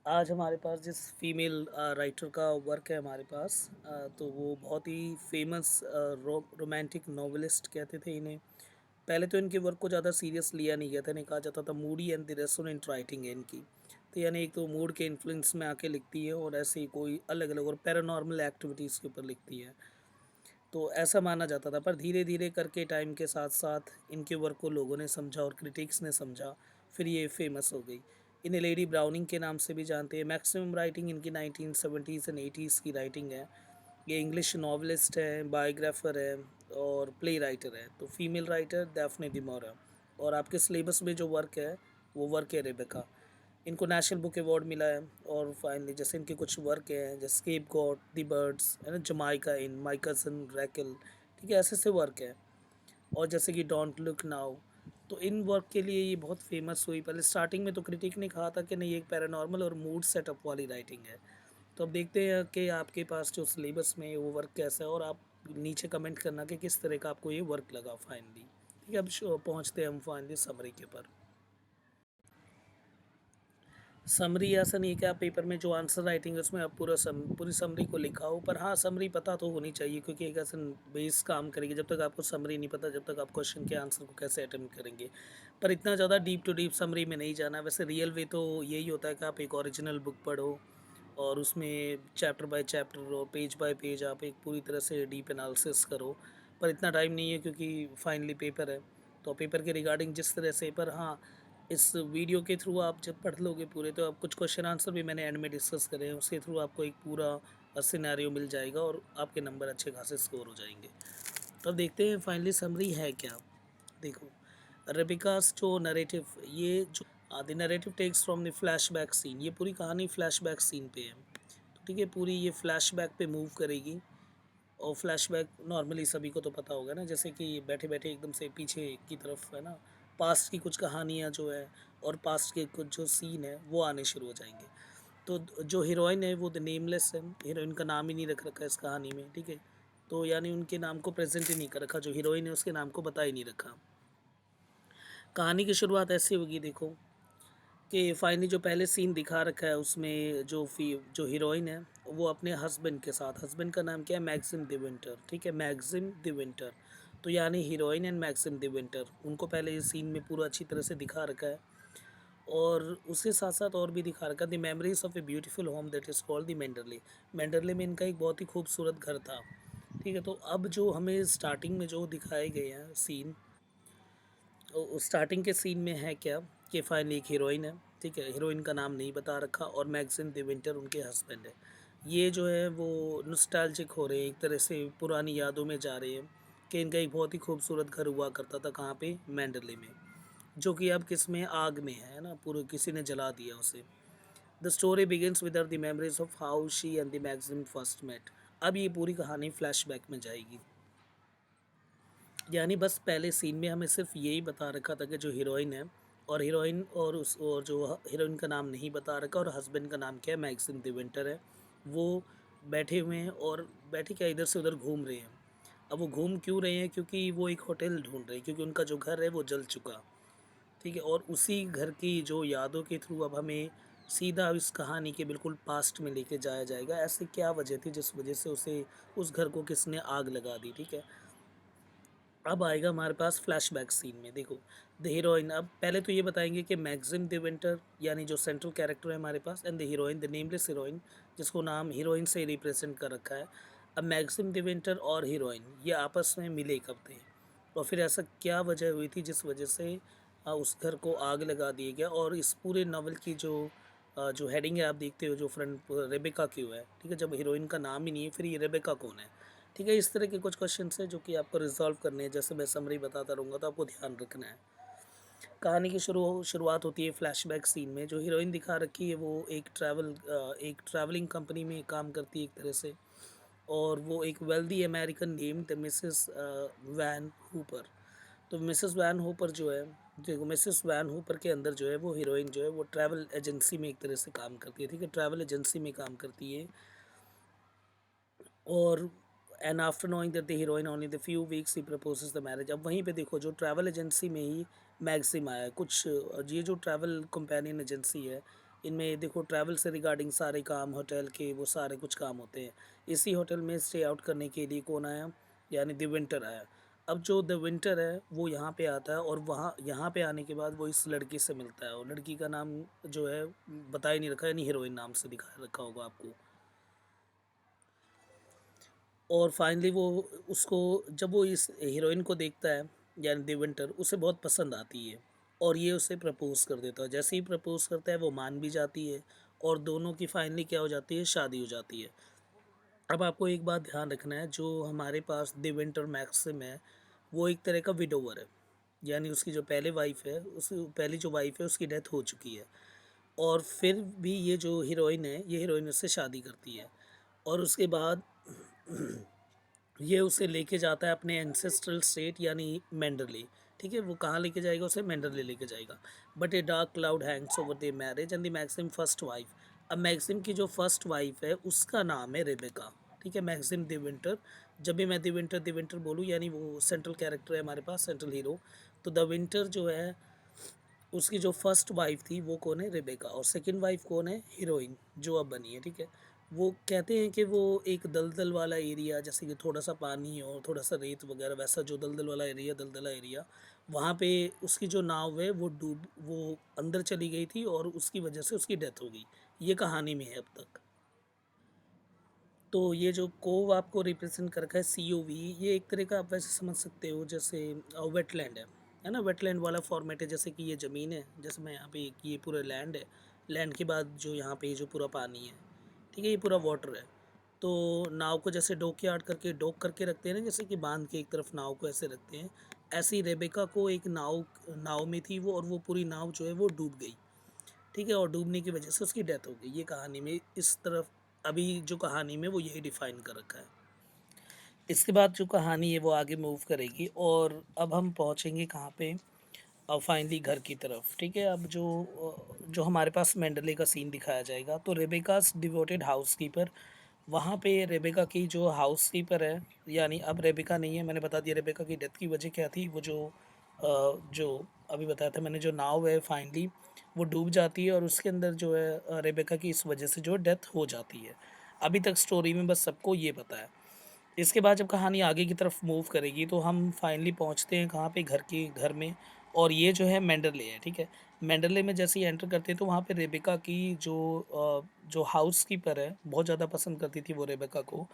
आज हमारे पास जिस फीमेल राइटर का वर्क है हमारे पास, तो वो बहुत ही फेमस रोमांटिक नॉवेलिस्ट कहते थे इन्हें। पहले तो इनके वर्क को ज़्यादा सीरियस लिया नहीं गया था, इन्हें कहा जाता था मूडी एंड द रेसोनेंट राइटिंग है इनकी। तो यानी एक तो मूड के इन्फ्लुएंस में आके लिखती है और ऐसे ही कोई अलग अलग और पैरानॉर्मल एक्टिविटीज़ के ऊपर लिखती है। तो ऐसा माना जाता था, पर धीरे धीरे करके टाइम के साथ साथ इनके वर्क को लोगों ने समझा और क्रिटिक्स ने समझा, फिर ये फेमस हो गई। इन्हें लेडी ब्राउनिंग के नाम से भी जानते हैं। मैक्सिमम राइटिंग इनकी 1970s एंड 80s की राइटिंग है। ये इंग्लिश नॉवलिस्ट है, बायोग्राफर है और प्ले राइटर है। तो फीमेल राइटर डैफ्ने डी मोरा। और आपके सिलेबस में जो वर्क है वो वर्क है रेबेका। इनको नेशनल बुक अवार्ड मिला है। और फाइनली जैसे इनके कुछ वर्क हैं जैसे स्केप गॉड, दी बर्ड्स है ना, जमाइका इन, माई कज़न रैकल, ठीक है, ऐसे ऐसे वर्क है। और जैसे कि डोंट लुक नाउ, तो इन वर्क के लिए ये बहुत फेमस हुई। पहले स्टार्टिंग में तो क्रिटिक ने कहा था कि नहीं, एक पैरानॉर्मल और मूड सेटअप वाली राइटिंग है। तो अब देखते हैं कि आपके पास जो सिलेबस में है वो वर्क कैसा है, और आप नीचे कमेंट करना कि किस तरह का आपको ये वर्क लगा फाइनली। ठीक है, अब पहुँचते हैं हम फाइनली समरी के पर। समरी ऐसा नहीं है कि आप पेपर में जो आंसर राइटिंग है उसमें आप पूरी समरी को लिखा हो, पर हाँ समरी पता तो होनी चाहिए, क्योंकि एक ऐसा बेस काम करेगी। जब तक आपको समरी नहीं पता, जब तक आप क्वेश्चन के आंसर को कैसे अटेम्प्ट करेंगे। पर इतना ज़्यादा डीप टू डीप समरी में नहीं जाना। वैसे रियल वे तो यही होता है कि आप एक ओरिजिनल बुक पढ़ो और उसमें चैप्टर बाय चैप्टर और पेज बाय पेज आप एक पूरी तरह से डीप एनालिसिस करो। पर इतना टाइम नहीं है क्योंकि फाइनली पेपर है। तो पेपर के रिगार्डिंग जिस तरह से, पर हाँ, इस वीडियो के थ्रू आप जब पढ़ लोगे पूरे, तो आप कुछ क्वेश्चन आंसर भी मैंने एंड में डिस्कस करे हैं, उसके थ्रू आपको एक पूरा सिनेरियो मिल जाएगा और आपके नंबर अच्छे खासे स्कोर हो जाएंगे। तो अब देखते हैं फाइनली समरी है क्या। देखो, रेबिकास जो नरेटिव, ये जो the narrative takes from the flashback scene, ये पूरी कहानी फ्लैशबैक सीन पे है। तो ठीक है, पूरी ये फ्लैशबैक पे मूव करेगी। और फ्लैशबैक नॉर्मली सभी को तो पता होगा ना, जैसे कि बैठे बैठे एकदम से पीछे की तरफ है ना, पास्ट की कुछ कहानियाँ जो है और पास्ट के कुछ जो सीन है वो आने शुरू हो जाएंगे। तो जो हीरोइन है वो द नेमलेस है। हीरोइन का नाम ही नहीं रख रखा है इस कहानी में, ठीक है। तो यानी उनके नाम को प्रेजेंट ही नहीं कर रखा, जो हीरोइन है उसके नाम को बता ही नहीं रखा। कहानी की शुरुआत ऐसी होगी, देखो, कि फाइनली जो पहले सीन दिखा रखा है उसमें जो हीरोइन है वो अपने हस्बैंड के साथ, हस्बैंड का नाम क्या है, मैक्सिम द विंटर, ठीक है, मैक्सिम द विंटर। तो यानी heroine and Maxim de Winter, उनको पहले इस सीन में पूरा अच्छी तरह से दिखा रखा है। और उसके साथ साथ और भी दिखा रखा है the memories of a beautiful home that is called the Manderley. Manderley में इनका एक बहुत ही खूबसूरत घर था। ठीक है, तो अब जो हमें स्टार्टिंग में जो दिखाए गए हैं सीन, स्टार्टिंग के सीन में है क्या, कि फाइनली एक हीरोइन है, ठीक है, हीरोइन का नाम नहीं बता रखा, और मैक्सिम द विंटर उनके हस्बैंड है। ये जो है वो नॉस्टैल्जिक हो रहे हैं, एक तरह से पुरानी यादों में जा रहे हैं कि इनका एक बहुत ही खूबसूरत घर हुआ करता था, कहाँ पे, मैंडरले में, जो कि अब किस में, आग में है ना, पूरे किसी ने जला दिया उसे। The story begins with the memories of how she and the Maxim first met. अब ये पूरी कहानी फ्लैशबैक में जाएगी। यानी बस पहले सीन में हमें सिर्फ यही बता रखा था कि जो हीरोइन है, और हीरोइन और उस और जो हीरोइन का नाम नहीं बता रखा, और हस्बैंड का नाम क्या है, मैक्सिम द विंटर है। वो बैठे हुए हैं और बैठे क्या, इधर से उधर घूम रहे हैं। अब वो घूम क्यों रहे हैं, क्योंकि वो एक होटल ढूंढ रहे हैं, क्योंकि उनका जो घर है वो जल चुका। ठीक है, और उसी घर की जो यादों के थ्रू अब हमें सीधा इस कहानी के बिल्कुल पास्ट में लेके जाया जाएगा। ऐसी क्या वजह थी जिस वजह से उसे, उस घर को किसने आग लगा दी, ठीक है। अब आएगा हमारे पास फ्लैशबैक सीन में, देखो, द हीरोइन, अब पहले तो ये बताएंगे कि मैक्सिम द विंटर यानी जो सेंट्रल कैरेक्टर है हमारे पास, and the heroine, the nameless heroine, जिसको नाम हीरोइन से रिप्रेजेंट कर रखा है। अब मैक्सिम द विंटर और हीरोइन ये आपस में मिले कब थे, और फिर ऐसा क्या वजह हुई थी जिस वजह से उस घर को आग लगा दिया गया। और इस पूरे नावल की जो हेडिंग है आप देखते हो, जो फ्रंट रेबेका क्यों है, ठीक है, जब हीरोइन का नाम ही नहीं है फिर ये रेबेका कौन है। ठीक है, इस तरह के कुछ क्वेश्चन है जो कि आपको रिजॉल्व करने हैं, जैसे मैं समरी बताता रहूँगा तो आपको ध्यान रखना है। कहानी की शुरुआत होती है फ्लैशबैक सीन में। जो हीरोइन दिखा रखी है वो एक ट्रैवलिंग कंपनी में काम करती है एक तरह से, और वो एक wealthy American named Mrs Van Hopper. तो मिसेस वैन हूपर जो है, देखो, मिसेस वैन हूपर के अंदर जो है वो हीरोइन जो है वो ट्रैवल एजेंसी में एक तरह से काम करती है, ठीक है, ट्रैवल एजेंसी में काम करती है। और and after knowing that the heroine only the few weeks he proposes the marriage. अब वहीं पे देखो, जो ट्रैवल एजेंसी में ही मैक्सिम आया है कुछ, ये जो ट्रैवल कंपेनियन एजेंसी है इनमें देखो ट्रैवल से रिगार्डिंग सारे काम होटल के वो सारे कुछ काम होते हैं। इसी होटल में स्टे आउट करने के लिए कौन आया, यानी द विंटर आया। अब जो द विंटर है वो यहाँ पे आता है और वहाँ यहाँ पे आने के बाद वो इस लड़की से मिलता है और लड़की का नाम जो है बता ही नहीं रखा, यानी हीरोइन नाम से दिखा रखा होगा आपको। और फाइनली वो उसको जब वो इस हीरोइन को देखता है यानी देवेंटर, उसे बहुत पसंद आती है और ये उसे प्रपोज़ कर देता है। जैसे ही प्रपोज़ करता है वो मान भी जाती है और दोनों की फाइनली क्या हो जाती है, शादी हो जाती है। अब आपको एक बात ध्यान रखना है, जो हमारे पास देवेंटर मैक्सिम है वो एक तरह का विडोवर है, यानी उसकी जो पहले वाइफ है, उस पहली जो वाइफ है उसकी डेथ हो चुकी है। और फिर भी ये जो हीरोइन है, ये हीरोइन उससे शादी करती है और उसके बाद ये उसे लेके जाता है अपने एंसेस्ट्रल स्टेट यानी मेंडरले। ठीक है, वो कहाँ लेके जाएगा, उसे मेंडरले लेके जाएगा। But a dark cloud hangs over the marriage and the Maxim first wife. अब मैक्सिम की जो फर्स्ट वाइफ है उसका नाम है रेबेका। ठीक है, मैक्सिम द विंटर, जब भी मैं द विंटर बोलूँ यानी वो सेंट्रल कैरेक्टर है हमारे पास, सेंट्रल हीरो। तो द विंटर जो है उसकी जो फर्स्ट वाइफ थी वो कौन है, रेबेका। और सेकंड वाइफ कौन है, हीरोइन जो अब बनी है। ठीक है, वो कहते हैं कि वो एक दलदल वाला एरिया, जैसे कि थोड़ा सा पानी और थोड़ा सा रेत वगैरह, वैसा जो दलदल वाला एरिया, दलदला एरिया, वहाँ पे उसकी जो नाव है वो अंदर चली गई थी और उसकी वजह से उसकी डेथ हो गई। ये कहानी में है अब तक। तो ये जो कोव आपको रिप्रेजेंट कर रखा है, COV, ये एक तरह का आप वैसे समझ सकते हो जैसे वेटलैंड है ना, वेटलैंड वाला फॉर्मेट है। जैसे कि ये ज़मीन है, जैसे मैं यहाँ पे ये पूरा लैंड है, लैंड के बाद जो यहाँ पे जो पूरा पानी है, ठीक है, ये पूरा वाटर है। तो नाव को जैसे डॉक यार्ड करके डॉक करके रखते हैं ना, जैसे कि बांध के एक तरफ नाव को ऐसे रखते हैं, ऐसे ही रेबेका को एक नाव नाव में थी वो, और वो पूरी नाव जो है वो डूब गई। ठीक है, और डूबने की वजह से उसकी डेथ हो गई। ये कहानी में इस तरफ अभी जो कहानी में वो यही डिफाइन कर रखा है। इसके बाद जो कहानी है वो आगे मूव करेगी और अब हम पहुंचेंगे कहाँ पे, और फाइनली घर की तरफ। ठीक है, अब जो हमारे पास मेंडले का सीन दिखाया जाएगा, तो रेबेकास डिवोटेड हाउसकीपर, वहाँ पे रेबेका की जो हाउसकीपर है, यानी अब रेबेका नहीं है, मैंने बता दिया रेबेका की डेथ की वजह क्या थी। वो जो अभी बताया था मैंने, जो नाव है फाइनली वो डूब जाती है और उसके अंदर जो है रेबेका की इस वजह से जो डेथ हो जाती है। अभी तक स्टोरी में बस सबको ये पता है। इसके बाद जब कहानी आगे की तरफ मूव करेगी तो हम फाइनली पहुंचते हैं कहाँ पे, घर में। और ये जो है मेंडरले है। ठीक है, मेंडरले में जैसे ही एंटर करते हैं तो वहाँ पे रेबेका की जो हाउस कीपर है, बहुत ज़्यादा पसंद करती थी वो रेबेका को।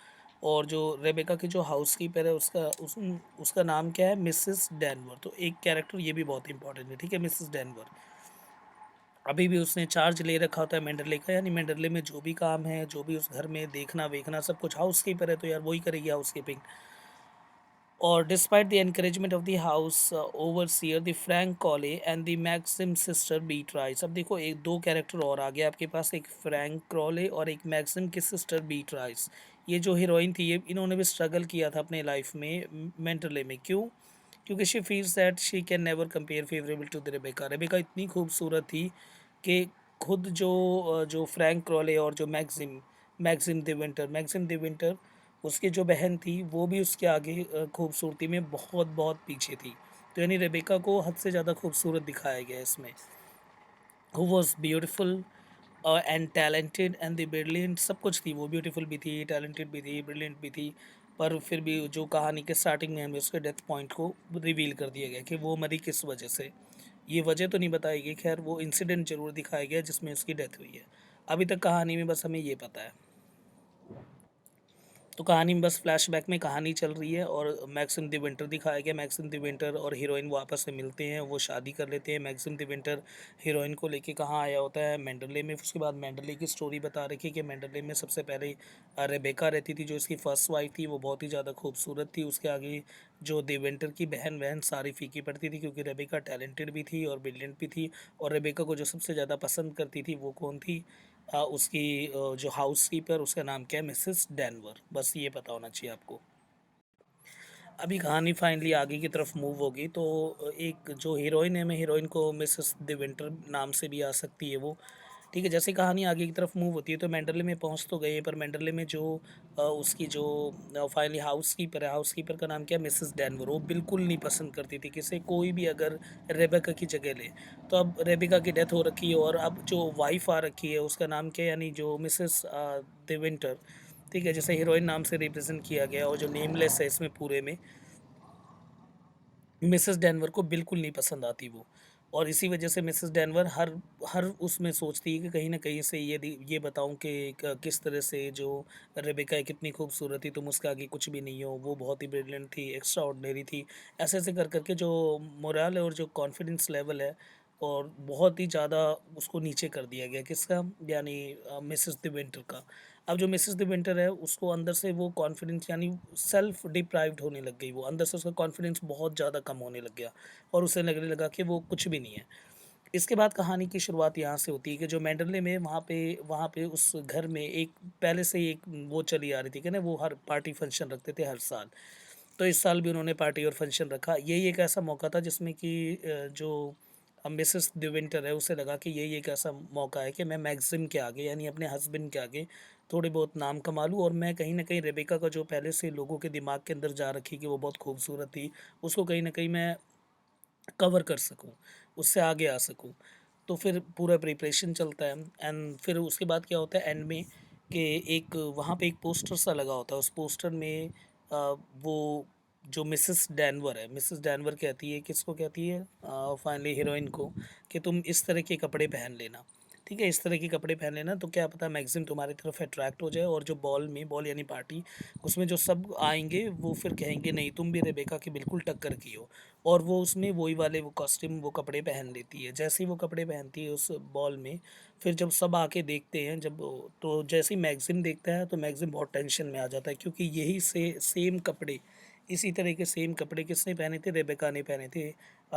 और जो रेबेका की जो हाउस कीपर है उसका नाम क्या है, मिसेस डैनवर। तो एक कैरेक्टर ये भी बहुत इंपॉर्टेंट है। ठीक है, मिसेस डैनवर। अभी भी उसने चार्ज ले रखा होता है मेंडरले का, यानी मेंडरले में जो भी काम है, जो भी उस घर में देखना वेखना सब कुछ, हाउस कीपर है तो यार वही करेगी हाउस कीपिंग। और despite the encouragement of the house overseer the Frank कॉले एंड द मैक्सिम सिस्टर बीट्राइस। अब देखो एक दो कैरेक्टर और आ गया आपके पास, एक फ्रैंक क्रॉले और एक मैक्सिम की सिस्टर बीट्राइस। ये जो हीरोइन थी, ये इन्होंने भी स्ट्रगल किया था अपने लाइफ में मेंटली में। क्यों? क्योंकि she feels that she can never compare favourable to the Rebecca. Rebecca इतनी खूबसूरत थी कि खुद जो फ्रैंक क्रॉले और जो मैक्सिम द विंटर, उसकी जो बहन थी वो भी उसके आगे खूबसूरती में बहुत बहुत पीछे थी। तो यानी रेबेका को हद से ज़्यादा खूबसूरत दिखाया गया है इसमें। Who was beautiful and talented and the brilliant, सब कुछ थी। वो ब्यूटीफुल भी थी, टैलेंटेड भी थी, ब्रिलियंट भी थी। पर फिर भी जो कहानी के स्टार्टिंग में हमें उसके डेथ पॉइंट को रिवील कर दिया गया कि वो मरी किस वजह से। ये वजह तो नहीं बताई गई, खैर वो इंसिडेंट ज़रूर दिखाया गया जिसमें उसकी डेथ हुई है। अभी तक कहानी में बस हमें ये पता है। तो कहानी में बस फ्लैशबैक में कहानी चल रही है और मैक्सिम द विंटर दिखाया गया। मैक्सिम द विंटर और हीरोइन वो आपस में मिलते हैं, वो शादी कर लेते हैं। मैक्सिम द विंटर हीरोइन को लेके कहाँ आया होता है, मेंडरले में। उसके बाद मेंडरले की स्टोरी बता रखी है कि मेंडरले में सबसे पहले रेबेका रहती थी, जो इसकी फर्स्ट वाइफ थी। वो बहुत ही ज़्यादा खूबसूरत थी। उसके आगे जो द विंटर की बहन वहन सारी फीकी पड़ती थी, क्योंकि रेबेका टैलेंटेड भी थी और ब्रिलियंट भी थी। और रेबेका को जो सबसे ज़्यादा पसंद करती थी वो कौन थी, उसकी जो हाउसकीपर, उसका नाम क्या है, मिसेस डैनवर। बस ये पता होना चाहिए आपको। अभी कहानी फाइनली आगे की तरफ मूव होगी तो एक जो हीरोइन है, मैं हीरोइन को मिसेस द विंटर नाम से भी आ सकती है वो। ठीक है, जैसे कहानी आगे की तरफ मूव होती है तो मैंडरले में पहुँच तो गए, पर मैंडरले में जो उसकी जो फाइनली हाउसकीपर है, हाउसकीपर का नाम क्या है, मिसेस डैनवर, वो बिल्कुल नहीं पसंद करती थी किसे, कोई भी अगर रेबेका की जगह ले। तो अब रेबेका की डेथ हो रखी है और अब जो वाइफ़ आ रखी है उसका नाम क्या है, यानी जो मिसेस de विंटर, ठीक है, जिसे हीरोइन नाम से रिप्रेज़ेंट किया गया और जो नेमलेस है इसमें पूरे में, मिसेस डेनवर को बिल्कुल नहीं पसंद आती वो। और इसी वजह से मिसेस डेनवर हर हर उसमें सोचती है कि कहीं न कहीं से ये बताऊँ कि क किस तरह से जो रेबेका कितनी खूबसूरत थी, तुम उसके आगे कुछ भी नहीं हो, वो बहुत ही ब्रिलियंट थी, एक्स्ट्राऑर्डिनरी थी। ऐसे-ऐसे कर के जो मोरल है और जो कॉन्फिडेंस लेवल है और बहुत ही ज़्यादा उसको नीचे कर दिया गया, किसका? यानी मिसेस de विंटर का। अब जो मिसेस de विंटर है उसको अंदर से वो कॉन्फिडेंस, यानी सेल्फ डिप्राइव्ड होने लग गई वो, अंदर से उसका कॉन्फिडेंस बहुत ज़्यादा कम होने लग गया और उसे लगने लगा कि वो कुछ भी नहीं है। इसके बाद कहानी की शुरुआत यहाँ से होती है कि जो मैंडरले में वहाँ पे उस घर में एक पहले से ही एक वो चली आ रही थी कि ना, वो हर पार्टी फंक्शन रखते थे हर साल। तो इस साल भी उन्होंने पार्टी और फंक्शन रखा। यही एक ऐसा मौका था जिसमें कि जो मिसेस de विंटर है उसे लगा कि यही एक ऐसा मौका है कि मैं मैक्सिम के आगे, यानी अपने हस्बैंड के आगे थोड़े बहुत नाम कमा लूँ और मैं कहीं न कहीं रेबेका का जो पहले से लोगों के दिमाग के अंदर जा रखी कि वो बहुत खूबसूरत थी, उसको कहीं न कहीं मैं कवर कर सकूँ, उससे आगे आ सकूँ। तो फिर पूरा प्रिपरेशन चलता है एंड फिर उसके बाद क्या होता है एंड में कि एक वहाँ पे एक पोस्टर सा लगा होता है। उस पोस्टर में वो जो मिसेस डैनवर कहती है, किसको कहती है? फाइनली हीरोइन को, कि तुम इस तरह के कपड़े पहन लेना, ठीक है? इस तरह के कपड़े पहन लेना तो क्या पता मैक्सिम तुम्हारी तरफ अट्रैक्ट हो जाए और जो बॉल यानी पार्टी, उसमें जो सब आएँगे वो फिर कहेंगे नहीं, तुम भी रेबेका की बिल्कुल टक्कर की हो। और वो उसमें वही वाले वो कॉस्ट्यूम, वो कपड़े पहन लेती है। जैसे ही वो कपड़े पहनती है उस बॉल में, फिर जब सब आके देखते हैं, जब तो जैसे ही मैक्सिम देखता है तो मैक्सिम बहुत टेंशन में आ जाता है, क्योंकि यही सेम कपड़े, इसी तरह के सेम कपड़े किसने पहने थे? रेबेका ने पहने थे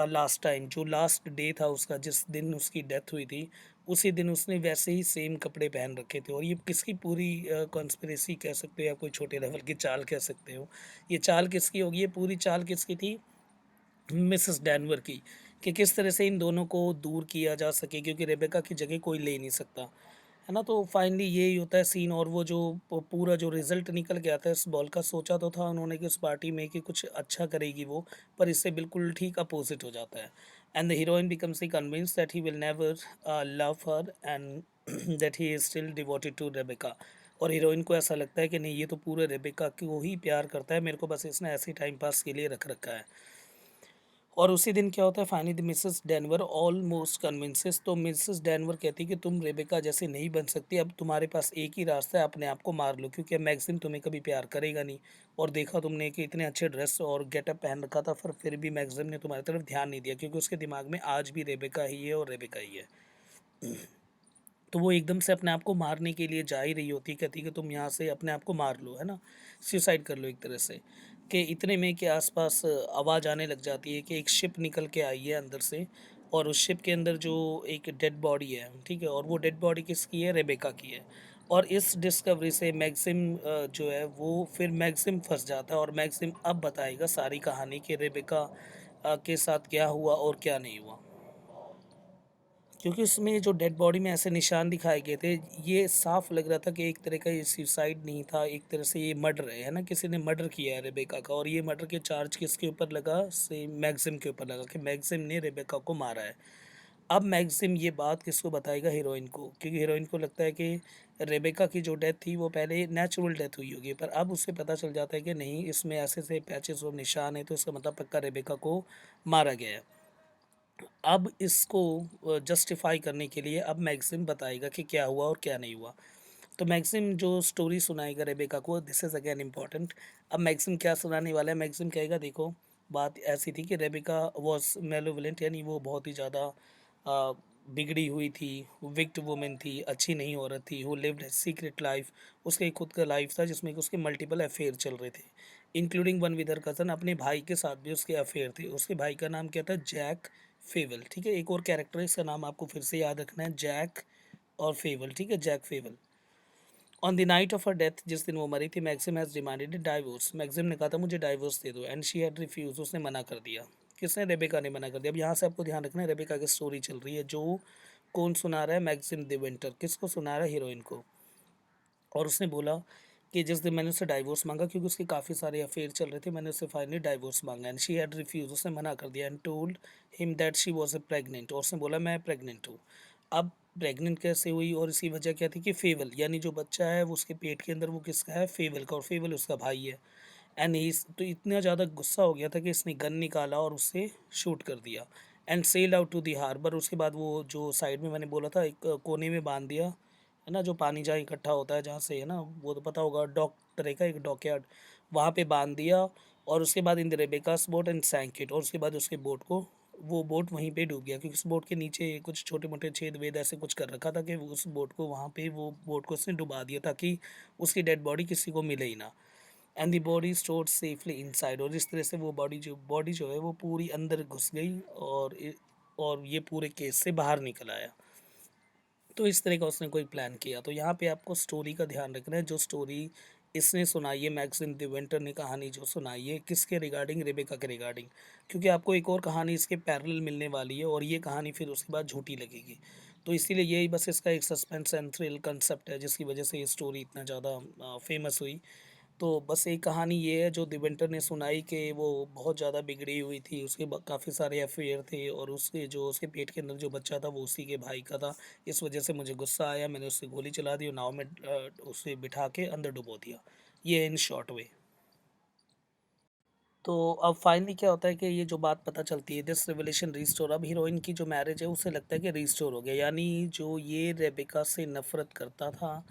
लास्ट टाइम, जो लास्ट डे था उसका, जिस दिन उसकी डेथ हुई थी, उसी दिन उसने वैसे ही सेम कपड़े पहन रखे थे। और ये किसकी पूरी कॉन्स्पिरेसी कह सकते हो या कोई छोटे लेवल की चाल कह सकते हो। ये चाल किसकी होगी? ये पूरी चाल किसकी थी? मिसेस डैनवर की, कि किस तरह से इन दोनों को दूर किया जा सके, क्योंकि रेबेका की जगह कोई ले नहीं सकता, है ना? तो फाइनली यही होता है सीन। और वो जो पूरा जो रिजल्ट निकल के आता है इस बॉल का, सोचा तो था उन्होंने कि उस पार्टी में कि कुछ अच्छा करेगी वो, पर इससे बिल्कुल ठीक अपोजिट हो जाता है। And the heroine becomes convinced that he will never love her and that he is still devoted to Rebecca. और हीरोइन को ऐसा लगता है कि नहीं, ये तो पूरे रेबेका को ही प्यार करता है, मेरे को बस इसने ऐसे टाइम पास के लिए रख रखा है। और उसी दिन क्या होता है, finally Mrs Denver almost convinces, तो मिसेस डेनवर कहती है कि तुम रेबेका जैसे नहीं बन सकती, अब तुम्हारे पास एक ही रास्ता है, अपने आप को मार लो, क्योंकि अब मैक्सिम तुम्हें कभी प्यार करेगा नहीं। और देखा तुमने कि इतने अच्छे ड्रेस और गेटअप पहन रखा था, फिर भी मैक्सिम ने तुम्हारी तरफ ध्यान नहीं दिया, क्योंकि उसके दिमाग में आज भी रेबेका ही है और रेबेका ही है। तो वो एकदम से अपने आप को मारने के लिए जा ही रही होती है, कहती है कि तुम यहाँ से अपने आप को मार लो, है ना, सुसाइड कर लो एक तरह से। कि इतने में के आसपास आवाज़ आने लग जाती है कि एक शिप निकल के आई है अंदर से, और उस शिप के अंदर जो एक डेड बॉडी है, ठीक है, और वो डेड बॉडी किसकी है? रेबेका की है। और इस डिस्कवरी से मैक्सिम जो है वो फिर मैक्सिम फंस जाता है, और मैक्सिम अब बताएगा सारी कहानी कि रेबेका के साथ क्या हुआ और क्या नहीं हुआ। क्योंकि उसमें जो डेड बॉडी में ऐसे निशान दिखाए गए थे, ये साफ लग रहा था कि एक तरह का ये सुसाइड नहीं था, एक तरह से ये मर्डर है ना, किसी ने मर्डर किया है रेबेका का। और ये मर्डर के चार्ज किसके ऊपर लगा? से मैक्सिम के ऊपर लगा, कि मैक्सिम ने रेबेका को मारा है। अब मैक्सिम ये बात किसको बताएगा? हीरोइन को, क्योंकि हीरोइन को लगता है कि रेबेका की जो डेथ थी वो पहले नेचुरल डेथ हुई होगी, पर अब उसे पता चल जाता है कि नहीं, इसमें ऐसे से पैचेस और निशान है, तो इसका मतलब पक्का रेबेका को मारा गया है। अब इसको जस्टिफ़ाई करने के लिए अब मैक्सिम बताएगा कि क्या हुआ और क्या नहीं हुआ। तो मैक्सिम जो स्टोरी सुनाएगा रेबेका को, दिस इज़ अगेन इम्पोर्टेंट। अब मैक्सिम क्या सुनाने वाला है? मैक्सिम कहेगा, देखो, बात ऐसी थी कि रेबेका वाज़ मैलेवोलेंट, यानी वो बहुत ही ज़्यादा बिगड़ी हुई थी, विक्ड वुमन थी, अच्छी नहीं औरत थी, वो लिव्ड सीक्रेट लाइफ। उसका एक खुद का लाइफ था जिसमें कि उसके मल्टीपल अफेयर चल रहे थे, including one with her cousin. अपने भाई के साथ भी उसके अफेयर थे। उसके भाई का नाम क्या था? जैक फेवल, ठीक है? एक और कैरेक्टर है, इसका नाम आपको फिर से याद रखना है, जैक और फेवल, ठीक है? Jack Favell. On the night of her death, जिस दिन वो मरी थी, Maxim has demanded divorce. Maxim ने कहा था मुझे डाइवोर्स दे दो, एंड शी हैड रिफ्यूज, उसने मना कर दिया। किसने? रेबेका ने मना कर दिया। अब यहाँ से आपको ध्यान रखना है, रेबेका की स्टोरी चल रही है, जो कौन सुना रहा है? Maxim de Winter. किसको सुना रहा है? हीरोइन को। और उसने बोला कि जिस दिन मैंने उससे डाइवोर्स मांगा, क्योंकि उसके काफ़ी सारे अफेयर चल रहे थे, मैंने उससे फाइनली डाइवोर्स मांगा एंड शी हैड रिफ्यूज, उसने मना कर दिया and told him that she was a pregnant, और उसने बोला मैं प्रेग्नेंट हूँ। अब प्रेग्नेंट कैसे हुई और इसकी वजह क्या थी कि फेवल, यानी जो बच्चा है वो उसके पेट के अंदर वो किसका है? फेवल का, और फेवल उसका भाई है। एंड इस तो इतना ज़्यादा गुस्सा हो गया था कि इसने गन निकाला और उससे शूट कर दिया and sail out to the harbour. उसके बाद वो जो साइड में मैंने बोला था एक कोने में बांध दिया, है ना, जो पानी जहाँ इकट्ठा होता है जहाँ से, है ना, वो तो पता होगा, डॉक तरह का एक डॉकयार्ड, वहाँ पे बांध दिया। और उसके बाद in the Rebecca's boat and sank it, और उसके बाद उसके बोट को, वो बोट वहीं पे डूब गया, क्योंकि उस बोट के नीचे कुछ छोटे मोटे छेद वेद ऐसे कुछ कर रखा था कि उस बोट को वहाँ पे वो बोट को उसने डुबा दिया ताकि उसकी डेड बॉडी किसी को मिले ही ना। And the body stored safely inside, और इस तरह से वो बॉडी जो है वो पूरी अंदर घुस गई और ये पूरे केस से बाहर निकल आया। तो इस तरह का उसने कोई प्लान किया। तो यहाँ पे आपको स्टोरी का ध्यान रखना है, जो स्टोरी इसने सुनाई है, मैक्सिम द विंटर ने कहानी जो सुनाई है, किसके रिगार्डिंग? रेबेका के रिगार्डिंग। क्योंकि आपको एक और कहानी इसके पैरेलल मिलने वाली है और ये कहानी फिर उसके बाद झूठी लगेगी। तो इसीलिए यही बस इसका एक सस्पेंस एंड थ्रिल कंसेप्ट है जिसकी वजह से ये स्टोरी इतना ज़्यादा फेमस हुई। तो बस एक कहानी ये है जो दिवेंटर ने सुनाई कि वो बहुत ज़्यादा बिगड़ी हुई थी, उसके काफ़ी सारे अफेयर थे और उसके जो उसके पेट के अंदर जो बच्चा था वो उसी के भाई का था। इस वजह से मुझे गुस्सा आया, मैंने उससे गोली चला दी और नाव में उसे बिठा के अंदर डुबो दिया। ये इन शॉर्ट वे। तो अब फाइनली क्या होता है कि ये जो बात पता चलती है, दिस रिवलेशन रीस्टोर, अब हीरोइन की जो मैरिज है उसे लगता है कि रीस्टोर हो गया, यानी जो ये रेबेका से नफ़रत करता था,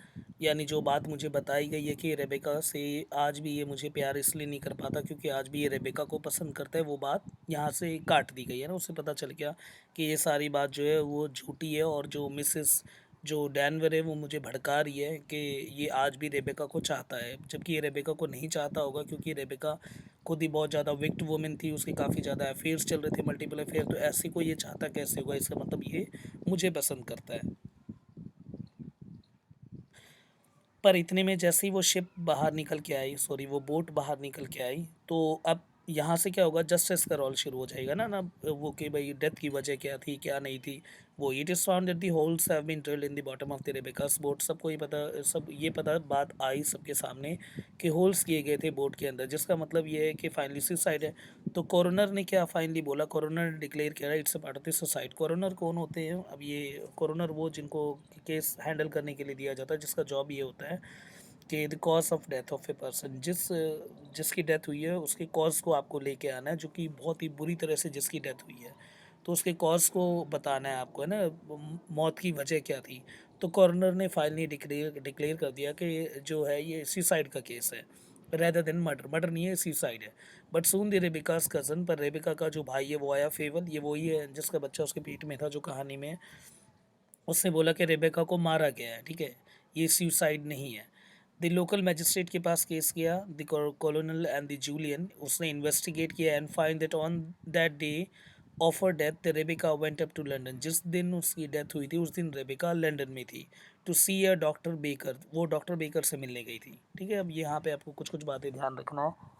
यानी जो बात मुझे बताई गई है कि रेबेका से आज भी ये मुझे प्यार इसलिए नहीं कर पाता क्योंकि आज भी ये रेबेका को पसंद करता है, वो बात यहाँ से काट दी गई है ना। उसे पता चल गया कि ये सारी बात जो है वो झूठी है, और जो मिसेस जो डैनवर है वो मुझे भड़का रही है कि ये आज भी रेबेका को चाहता है, जबकि ये रेबेका को नहीं चाहता होगा, क्योंकि रेबेका खुद ही बहुत ज़्यादा विक्ट वुमन थी, उसके काफ़ी ज़्यादा अफेयर्स चल रहे थे, मल्टीपल अफेयर। तो ऐसे को ये चाहता कैसे होगा? इसका मतलब ये मुझे पसंद करता है। पर इतने में जैसे ही वो शिप बाहर निकल के आई, सॉरी वो बोट बाहर निकल के आई, तो अब यहाँ से क्या होगा? जस्टिस का रोल शुरू हो जाएगा ना ना, वो कि भाई डेथ की वजह क्या थी क्या नहीं थी। वो it is found that the holes have been drilled in the bottom of the Rebecca's boat, सबको ही पता, सब ये पता बात आई सबके सामने कि होल्स किए गए थे बोट के अंदर, जिसका मतलब ये है कि फाइनली सुसाइड है। तो कॉरोनर ने क्या फाइनली बोला? कॉरोनर ने डिक्लेयर किया it's a part of the suicide. कॉरोनर कौन होते हैं? अब ये कॉरोनर वो जिनको केस हैंडल करने के लिए दिया जाता है, जिसका जॉब ये होता है कि the cause of death of a person, जिसकी डेथ हुई है उसके कॉज को आपको लेके आना है, जो कि बहुत ही बुरी तरह से जिसकी डेथ हुई है, तो उसके कॉज को बताना है आपको, है ना, मौत की वजह क्या थी। तो कॉर्नर ने फाइनली डिक्लेयर डिक्लेयर कर दिया कि जो है ये सुसाइड का केस है, रेदर देन मर्डर। मर्डर नहीं है, सुसाइड है। बट सून द रेबिकास कज़न, पर रेबिका का जो भाई है वो आया, फेवल, ये वही है जिसका बच्चा उसके पेट में था जो कहानी में। उसने बोला कि रेबेका को मारा गया है, ठीक है, ये सुसाइड नहीं है। द लोकल मजिस्ट्रेट के पास केस गया, the colonel and the Julian, उसने इन्वेस्टिगेट किया and find that on that day of her death the Rebecca went up to London, जिस दिन उसकी डेथ हुई थी उस दिन रेबेका लंदन में थी, to see a doctor Baker, वो डॉक्टर बेकर से मिलने गई थी, ठीक है। अब यहाँ पे आपको कुछ कुछ बातें ध्यान रखना है।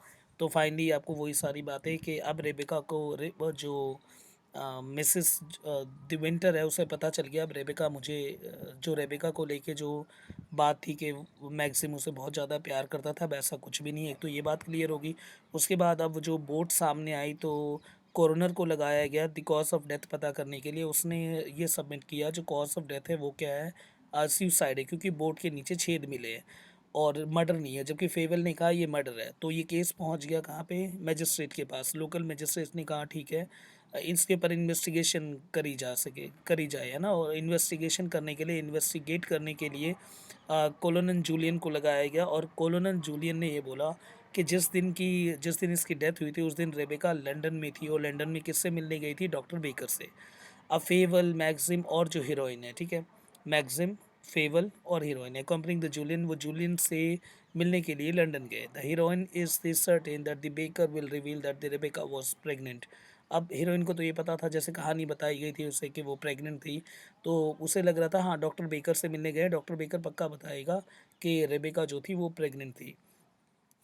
तो फाइनली आपको वही सारी बातें कि अब रेबेका को वो जो मिसेस दिविंटर है उसे पता चल गया। अब रेबेका मुझे जो रेबेका को लेके जो बात थी कि मैक्सिम उसे बहुत ज़्यादा प्यार करता था, अब ऐसा कुछ भी नहीं है, एक तो ये बात क्लियर होगी। उसके बाद अब जो बोट सामने आई तो कॉरोनर को लगाया गया द कॉज ऑफ डेथ पता करने के लिए। उसने ये सबमिट किया जो कॉज ऑफ डेथ है वो क्या है, सुसाइड है, क्योंकि बोट के नीचे छेद मिले हैं और मर्डर नहीं है, जबकि फेवल ने कहा ये मर्डर है। तो ये केस पहुंच गया कहाँ पे? मजिस्ट्रेट के पास। लोकल मजिस्ट्रेट ने कहा ठीक है, इसके ऊपर इन्वेस्टिगेशन करी जाए, है ना। और इन्वेस्टिगेशन करने के लिए, इन्वेस्टिगेट करने के लिए कोलोनल जूलियन को लगाया गया, और कोलोनल जूलियन ने ये बोला कि जिस दिन इसकी डेथ हुई थी उस दिन रेबेका लंदन में थी, और लंदन में किससे मिलने गई थी? डॉक्टर बेकर से। अब फेवल, मैक्सिम और जो हीरोइन है, ठीक है, मैक्सिम, फेवल और हीरोइन है कंपनिंग द जूलियन, वो जूलियन से मिलने के लिए लंदन गए। The heroine is the certain that the baker will reveal that the Rebecca was pregnant. अब हीरोइन को तो ये पता था, जैसे कहानी बताई गई थी उसे, कि वो प्रेग्नेंट थी, तो उसे लग रहा था हाँ डॉक्टर बेकर से मिलने गए, डॉक्टर बेकर पक्का बताएगा कि रेबेका जो थी वो प्रेग्नेंट थी।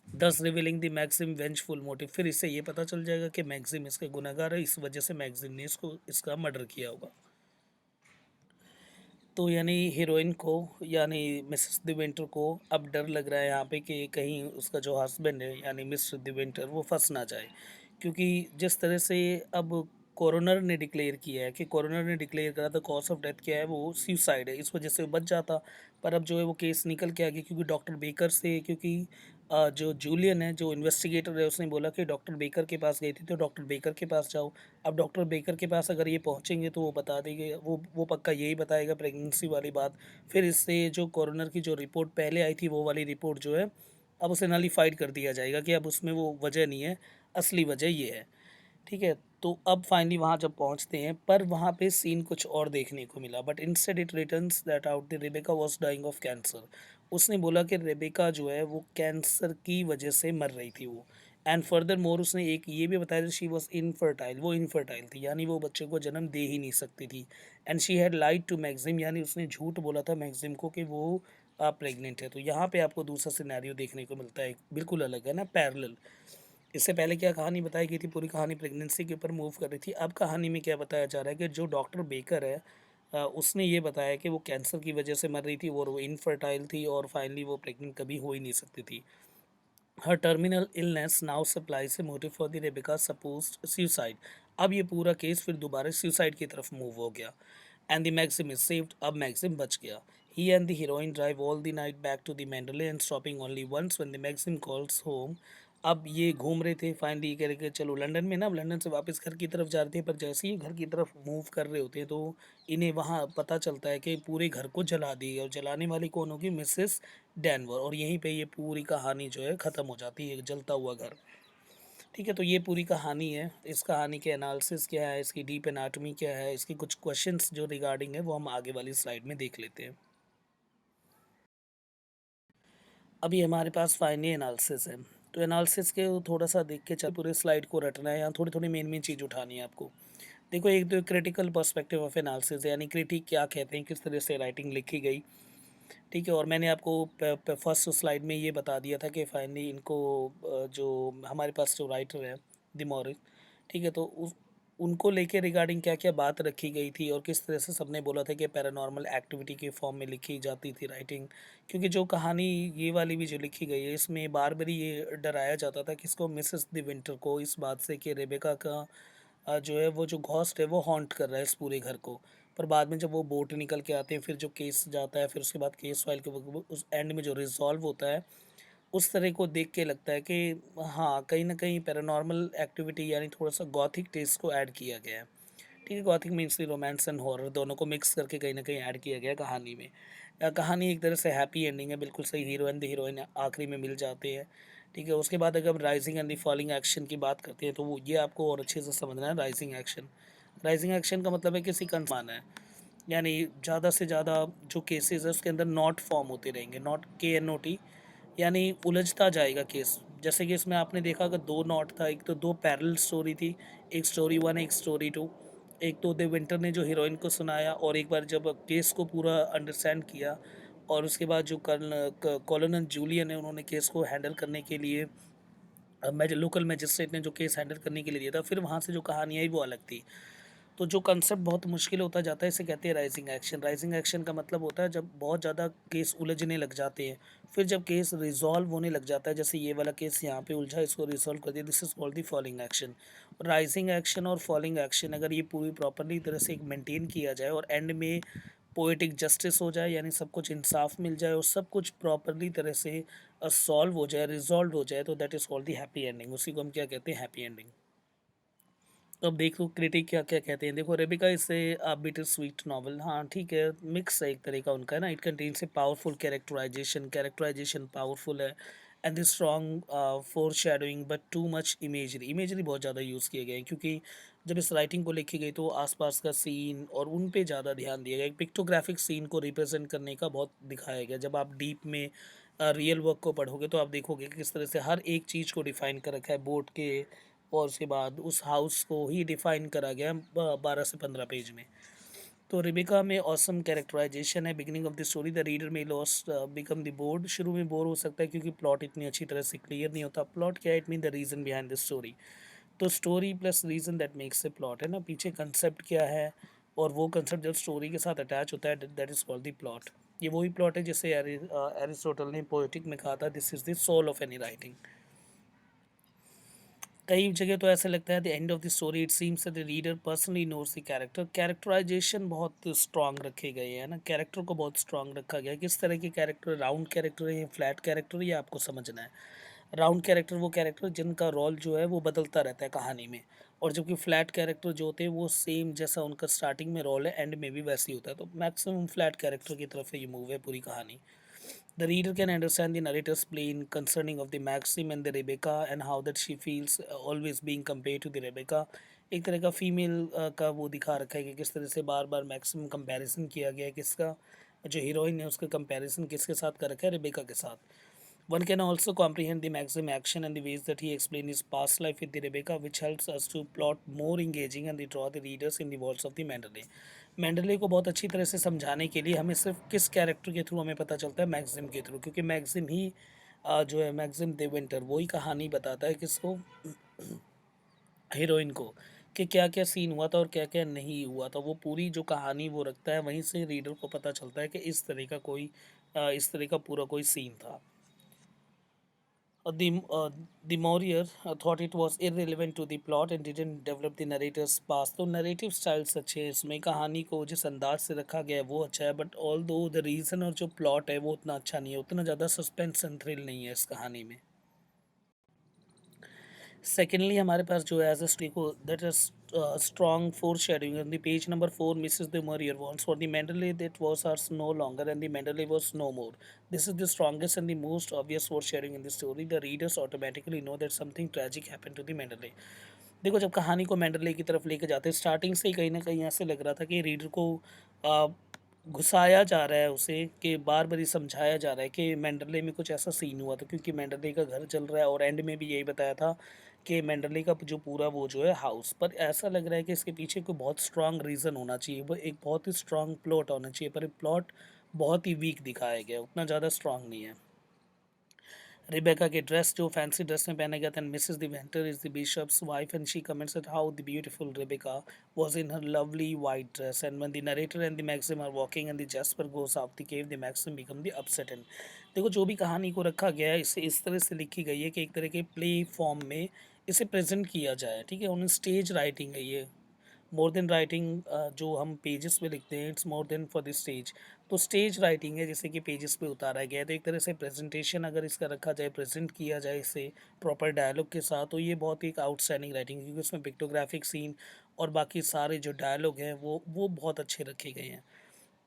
Thus revealing the Maxim vengeful motive, फिर इससे ये पता चल जाएगा कि मैक्सिम इसके गुनहगार है, इस वजह से मैक्सिम ने इसका मर्डर किया होगा। तो यानी हीरोइन को, यानी मिसेस दिवेंटर को अब डर लग रहा है यहाँ पे कि कहीं उसका जो हस्बैंड है यानी मिस्टर दिवेंटर वो फंस ना जाए, क्योंकि जिस तरह से अब कॉरोनर ने डिक्लेयर किया है कि कॉरोनर ने डिक्लेयर करा था कॉज ऑफ डेथ क्या है, वो सुसाइड है, इस वजह से वो बच जाता। पर अब जो है वो केस निकल के आ गया, क्योंकि डॉक्टर बेकर से, क्योंकि जो जूलियन है जो इन्वेस्टिगेटर है उसने बोला कि डॉक्टर बेकर के पास गई थी तो डॉक्टर बेकर के पास जाओ। अब डॉक्टर बेकर के पास अगर ये पहुंचेंगे तो वो बता देंगे, वो पक्का यही बताएगा प्रेगनेंसी वाली बात। फिर इससे जो कॉरोनर की जो रिपोर्ट पहले आई थी वो वाली रिपोर्ट जो है अब उसे नलीफाइड कर दिया जाएगा कि अब उसमें वो वजह नहीं है, असली वजह ये है। ठीक है, तो अब फाइनली वहाँ जब पहुँचते हैं, पर वहाँ पे सीन कुछ और देखने को मिला, but instead it returns that out the Rebecca was dying of cancer. उसने बोला कि रेबेका जो है वो कैंसर की वजह से मर रही थी वो। एंड फर्दर मोर उसने एक ये भी बताया शी वॉज इनफर्टाइल, वो इनफर्टाइल थी यानी वो बच्चे को जन्म दे ही नहीं सकती थी। And she had lied to Maxim, यानी उसने झूठ बोला था मैक्सिम को कि वो प्रेग्नेंट है। तो यहाँ पे आपको दूसरा सिनेरियो देखने को मिलता है, बिल्कुल अलग है ना, पैरेलल। इससे पहले क्या कहानी बताई गई थी, पूरी कहानी प्रेगनेंसी के ऊपर मूव कर रही थी। अब कहानी में क्या बताया जा रहा है कि जो डॉक्टर बेकर है उसने ये बताया कि वो कैंसर की वजह से मर रही थी और वो इनफर्टाइल थी और फाइनली वो प्रेग्नेंट कभी हो ही नहीं सकती थी। Her terminal illness now supplies a motive for the Rebecca supposed suicide. अब ये पूरा केस फिर दोबारा सुसाइड की तरफ मूव हो गया। And the Maxim is saved, अब मैक्सिम बच गया। He and the heroine drive all the night back to the Manderley and stopping only once when the Maxim calls home. अब ये घूम रहे थे, फाइनली कह रहे कि चलो लंदन में ना, अब लंदन से वापस घर की तरफ जा रहे थे, पर जैसे ही घर की तरफ मूव कर रहे होते हैं तो इन्हें वहाँ पता चलता है कि पूरे घर को जला दी, और जलाने वाली कौन होगी, मिसेस डैनवर। और यहीं पे ये पूरी कहानी जो है ख़त्म हो जाती है, जलता हुआ घर। ठीक है, तो ये पूरी कहानी है। इस कहानी के एनालिसिस क्या है, इसकी डीप एनाटॉमी क्या है, इसकी कुछ क्वेश्चंस जो रिगार्डिंग है वो हम आगे वाली स्लाइड में देख लेते हैं। अभी हमारे पास फाइनली एनालिसिस है, तो एनालिसिस के थोड़ा सा देख के चल, पूरे स्लाइड को रटना है, यहाँ थोड़ी थोड़ी मेन मेन चीज़ उठानी है आपको। देखो, एक तो क्रिटिकल पर्सपेक्टिव ऑफ एनालिसिस, यानी क्रिटिक क्या कहते हैं, किस तरह से राइटिंग लिखी गई। ठीक है, और मैंने आपको फर्स्ट स्लाइड में ये बता दिया था कि फाइनली इनको जो हमारे पास जो राइटर है दिमोरिक, ठीक है, तो उनको लेके रिगार्डिंग क्या क्या बात रखी गई थी और किस तरह से सबने बोला था कि पैरानॉर्मल एक्टिविटी के फॉर्म में लिखी जाती थी राइटिंग। क्योंकि जो कहानी ये वाली भी जो लिखी गई है इसमें बार बार ये डराया जाता था किसको, मिसेस द विंटर को, इस बात से कि रेबेका का जो है वो जो घोस्ट है वो हॉन्ट कर रहा है इस पूरे घर को। पर बाद में जब वो बोट निकल के आते हैं, फिर जो केस जाता है, फिर उसके बाद केस फाइल के उस एंड में जो रिजॉल्व होता है, उस तरह को देख के लगता है कि हाँ, कहीं ना कहीं पैरानॉर्मल एक्टिविटी यानी थोड़ा सा गॉथिक टेस्ट को ऐड किया गया है। ठीक है, Gothic means romance and horror दोनों को मिक्स करके कहीं ना कहीं ऐड किया गया है कहानी में। कहानी एक तरह से हैप्पी एंडिंग है, बिल्कुल सही, हीरो एंड द हीरोइन आखिरी में मिल जाते हैं। ठीक है, उसके बाद अगर हम rising and the falling action की बात करते हैं तो वो ये आपको और अच्छे से समझना है। राइजिंग एक्शन, राइजिंग एक्शन का मतलब है किसी कंफान है, यानी ज़्यादा से ज़्यादा जो केसेस है उसके अंदर नॉट फॉर्म होते रहेंगे, नॉट KNOT, यानी उलझता जाएगा केस। जैसे कि इसमें आपने देखा कि दो नॉट था, एक तो दो पैरेलल स्टोरी थी, एक स्टोरी वन एक स्टोरी टू। एक तो द विंटर ने जो हीरोइन को सुनाया, और एक बार जब केस को पूरा अंडरस्टैंड किया, और उसके बाद जो कॉलोनल जूलियन है उन्होंने केस को हैंडल करने के लिए लोकल मैजिस्ट्रेट ने जो केस हैंडल करने के लिए दिया था, फिर वहाँ से जो कहानी आई वो अलग थी। तो जो कंसेप्ट बहुत मुश्किल होता जाता है इसे कहते हैं राइजिंग एक्शन। राइजिंग एक्शन का मतलब होता है जब बहुत ज़्यादा केस उलझने लग जाते हैं, फिर जब केस रिजॉल्व होने लग जाता है, जैसे ये वाला केस यहाँ पे उलझा, इसको रिजॉल्व कर दिया, this is called the falling action. Rising action और फॉलिंग एक्शन अगर ये पूरी प्रॉपरली तरह से मेंटेन किया जाए और एंड में पोएटिक जस्टिस हो जाए, यानी सब कुछ इंसाफ मिल जाए और सब कुछ प्रॉपरली तरह से सॉल्व हो जाए, रिजॉल्व हो जाए, तो that is called the happy ending. उसी को हम क्या कहते हैं, हैप्पी एंडिंग। तो अब देखो क्रिटिक क्या क्या कहते हैं। देखो, रेबिका इससे बिटर स्वीट नॉवल, हाँ ठीक है, मिक्स है एक तरह का उनका ना। It contains a powerful characterization, characterization powerful है, and the strong foreshadowing but too much imagery, imagery बहुत ज़्यादा यूज़ किए गए हैं, क्योंकि जब इस राइटिंग को लिखी गई तो आसपास का सीन और उन पे ज़्यादा ध्यान दिया गया। एक पिक्टोग्राफिक सीन को रिप्रेजेंट करने का बहुत दिखाया गया। जब आप डीप में रियल वर्क को पढ़ोगे तो आप देखोगे कि किस तरह से हर एक चीज़ को डिफ़ाइन कर रखा है बोर्ड के, और उसके बाद उस हाउस को ही डिफाइन करा गया 12 से 15 पेज में। तो रिबिका में ऑसम कैरेक्टराइजेशन है। Beginning of the story the reader में लॉस्ट बिकम द बोर्ड, शुरू में बोर हो सकता है क्योंकि प्लॉट इतनी अच्छी तरह से क्लियर नहीं होता। प्लॉट क्या है, it mean the reason behind the story. तो story plus reason that makes a plot है ना, पीछे कंसेप्ट क्या है, और वो कंसेप्ट जब स्टोरी के साथ अटैच होता है that is called the plot. ये वही प्लॉट है जिसे एरिस्टोटल ने पोएटिक में कहा था this is the soul of any writing. कई जगह तो ऐसा लगता है the end of the story it seems the reader personally knows the character. Characterization बहुत स्ट्रांग रखे गए हैं ना, कैरेक्टर को बहुत स्ट्रांग रखा गया है। किस तरह के कैरेक्टर, राउंड कैरेक्टर है या फ्लैट कैरेक्टर, ये आपको समझना है। राउंड कैरेक्टर वो कैरेक्टर जिनका रोल जो है वो बदलता रहता है कहानी में, और जबकि फ्लैट कैरेक्टर जो होते हैं वो सेम जैसा उनका स्टार्टिंग में रोल है एंड में भी वैसे ही होता है। तो मैक्सिमम फ्लैट कैरेक्टर की तरफ ये मूव है पूरी कहानी। The reader can understand the narrator's plane concerning of the Maxim and the Rebecca and how that she feels always being compared to the Rebecca। एक तरह का फीमेल का वो दिखा रखा है कि किस तरह से बार बार मैक्सिम कंपैरिजन किया गया है, किसका, जो हीरोइन है उसका कंपैरिजन किसके साथ कर रखा है, रेबेका के साथ। One can also comprehend the Maxim action and the ways that he explained his past life with the Rebecca, which helps us to plot more engaging and draw the readers in the worlds of the Mendeley। Mendel को बहुत अच्छी तरह से समझाने के लिए हमें सिर्फ किस कैरेक्टर के थ्रू हमें पता चलता है, मैक्सिम के थ्रू, क्योंकि मैक्सिम ही जो है मैक्सिम दे विंटर वही कहानी बताता है किसको, हीरोइन को, कि क्या क्या सीन हुआ था और क्या क्या नहीं हुआ था। वो पूरी जो कहानी वो रखता है, वहीं से रीडर को पता चलता है कि इस तरह का कोई इस तरह का पूरा कोई सीन था। The Mauryer thought it was irrelevant to the plot and didn't develop the narrator's past। तो नरेटिव स्टाइल्स अच्छे हैं, इसमें कहानी को जिस अंदाज से रखा गया है वो अच्छा है, बट ऑल दो द रीज़न और जो प्लॉट है वो उतना अच्छा नहीं है, उतना ज़्यादा सस्पेंस एंड थ्रिल नहीं है इस कहानी में। सेकेंडली हमारे पास जो है एज अ स्टोरी को that is strong foreshadowing on the page number 4, Mrs. de Maurier wants for the Mendeley that was hers no longer and the Mendeley was no more। This is the strongest and the most obvious foreshadowing in the story। The readers automatically know that something tragic happened to the Mendeley। देखो जब कहानी को Mendel की तरफ लेके जाते हैं starting से ही कहीं ना कहीं ऐसे लग रहा था कि रीडर को आ, घुसाया जा रहा है उसे, कि बार बार ही समझाया जा रहा है कि मेंडले में कुछ ऐसा सीन हुआ था, क्योंकि मेंडले का घर चल रहा है और एंड में भी यही बताया था कि मेंडले का जो पूरा वो जो है हाउस, पर ऐसा लग रहा है कि इसके पीछे कोई बहुत स्ट्रांग रीज़न होना चाहिए, वो एक बहुत ही स्ट्रांग प्लॉट होना चाहिए, पर प्लॉट बहुत ही वीक दिखाया गया, उतना ज़्यादा स्ट्रांग नहीं है। Rebecca के ड्रेस जो फैंसी ड्रेस में पहना गया था, Mrs de Winter is the bishop's wife and she comments at how the beautiful Rebecca was in her lovely white dress and when the narrator and the Maxim are walking and the Jasper goes out the cave the Maxim become the upset and। देखो जो भी कहानी को रखा गया है इसे इस तरह से लिखी गई है कि एक तरह के प्ले फॉर्म में इसे प्रेजेंट किया जाए, ठीक है, ऑन स्टेज राइटिंग है ये, मोर देन राइटिंग जो हम पेजेस पे लिखते हैं it's more than for the stage. तो स्टेज राइटिंग है जैसे कि पेजेस पे उतारा गया है, तो एक तरह से प्रेजेंटेशन अगर इसका रखा जाए, प्रेजेंट किया जाए इसे प्रॉपर डायलॉग के साथ, तो ये बहुत ही एक आउटस्टैंडिंग राइटिंग है, क्योंकि उसमें पिक्टोग्राफिक सीन और बाकी सारे जो डायलॉग हैं वो बहुत अच्छे रखे गए हैं।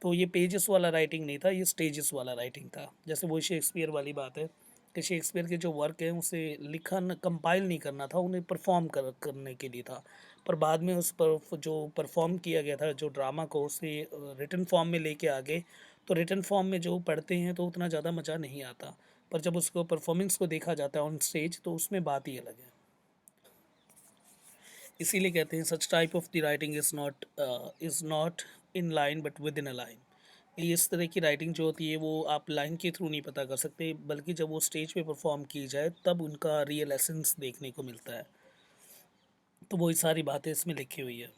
तो ये पेजेस वाला राइटिंग नहीं था, ये स्टेजेस वाला राइटिंग था। जैसे वो शेक्सपियर वाली बात है कि शेक्सपियर के जो वर्क हैं उसे लिखन कंपाइल नहीं करना था, उन्हें परफॉर्म करने के लिए था, पर बाद में उस पर जो परफॉर्म किया गया था जो ड्रामा को उसे रिटन फॉर्म में लेके आ गए। तो रिटन फॉर्म में जो पढ़ते हैं तो उतना ज़्यादा मज़ा नहीं आता, पर जब उसको परफॉर्मेंस को देखा जाता है ऑन स्टेज तो उसमें बात ही अलग है। इसीलिए कहते हैं सच type of the writing is not in line but with in a line. इस तरह की राइटिंग जो होती है वो आप लाइन के थ्रू नहीं पता कर सकते, बल्कि जब वो स्टेज पे परफॉर्म की जाए तब उनका रियल एसेंस देखने को मिलता है। तो वही सारी बातें इसमें लिखी हुई है।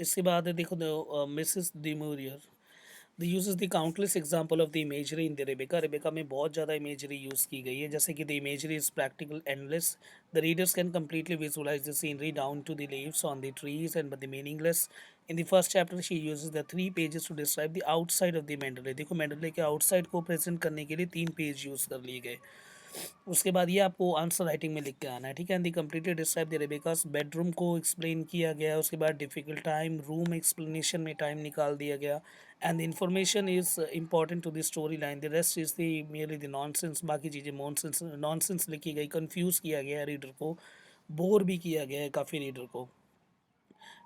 इसके बाद है देखो Mrs du Maurier the use the countless example of the imagery in the Rebecca. Rebecca में बहुत ज़्यादा इमेजरी यूज़ की गई है, जैसे कि the imagery is practical endless. The readers can completely visualise the scenery down to the leaves on the trees and the meaningless. In the first chapter she uses the 3 pages to describe the outside of the Manderley. देखो Manderley के outside को present करने के लिए 3 page use कर लिए गए। उसके बाद ये आपको आंसर राइटिंग में लिख के आना है, ठीक है। And the completely describe the Rebecca's bedroom को एक्सप्लेन किया गया, उसके बाद डिफिकल्ट टाइम रूम एक्सप्लेनेशन में टाइम निकाल दिया गया। And the information is important to the story line, the rest is the merely the nonsense. बाकी चीज़ें नॉनसेंस लिखी गई, कंफ्यूज किया गया है रीडर को, बोर भी किया गया है काफ़ी रीडर को।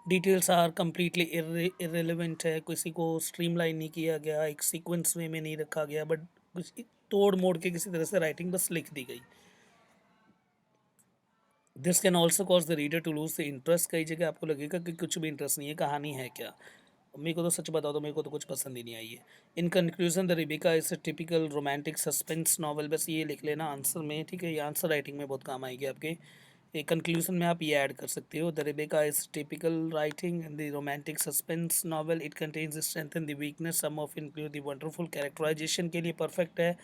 डिटेल्स आर कम्प्लीटली इरेलीवेंट है, किसी को स्ट्रीमलाइन नहीं किया गया, एक सीक्वेंस वे में नहीं रखा गया, बट कुछ तोड़ मोड़ के किसी तरह से राइटिंग बस लिख दी गई। This can also cause the reader to lose the interest. कई जगह आपको लगेगा कि कुछ भी इंटरेस्ट नहीं है, कहानी है क्या। मेरे को तो सच बताओ तो मेरे को तो कुछ पसंद ही नहीं आई है। In conclusion the Rebecca is a typical romantic suspense novel. बस ये लिख लेना आंसर में, ठीक है, ये आंसर राइटिंग में बहुत काम आएगी आपके। ये कंक्लूजन में आप ये ऐड कर सकते हो, the Rebecca is typical writing in the romantic suspense novel, it contains strength and the weakness, some of include the wonderful characterization के लिए परफेक्ट है,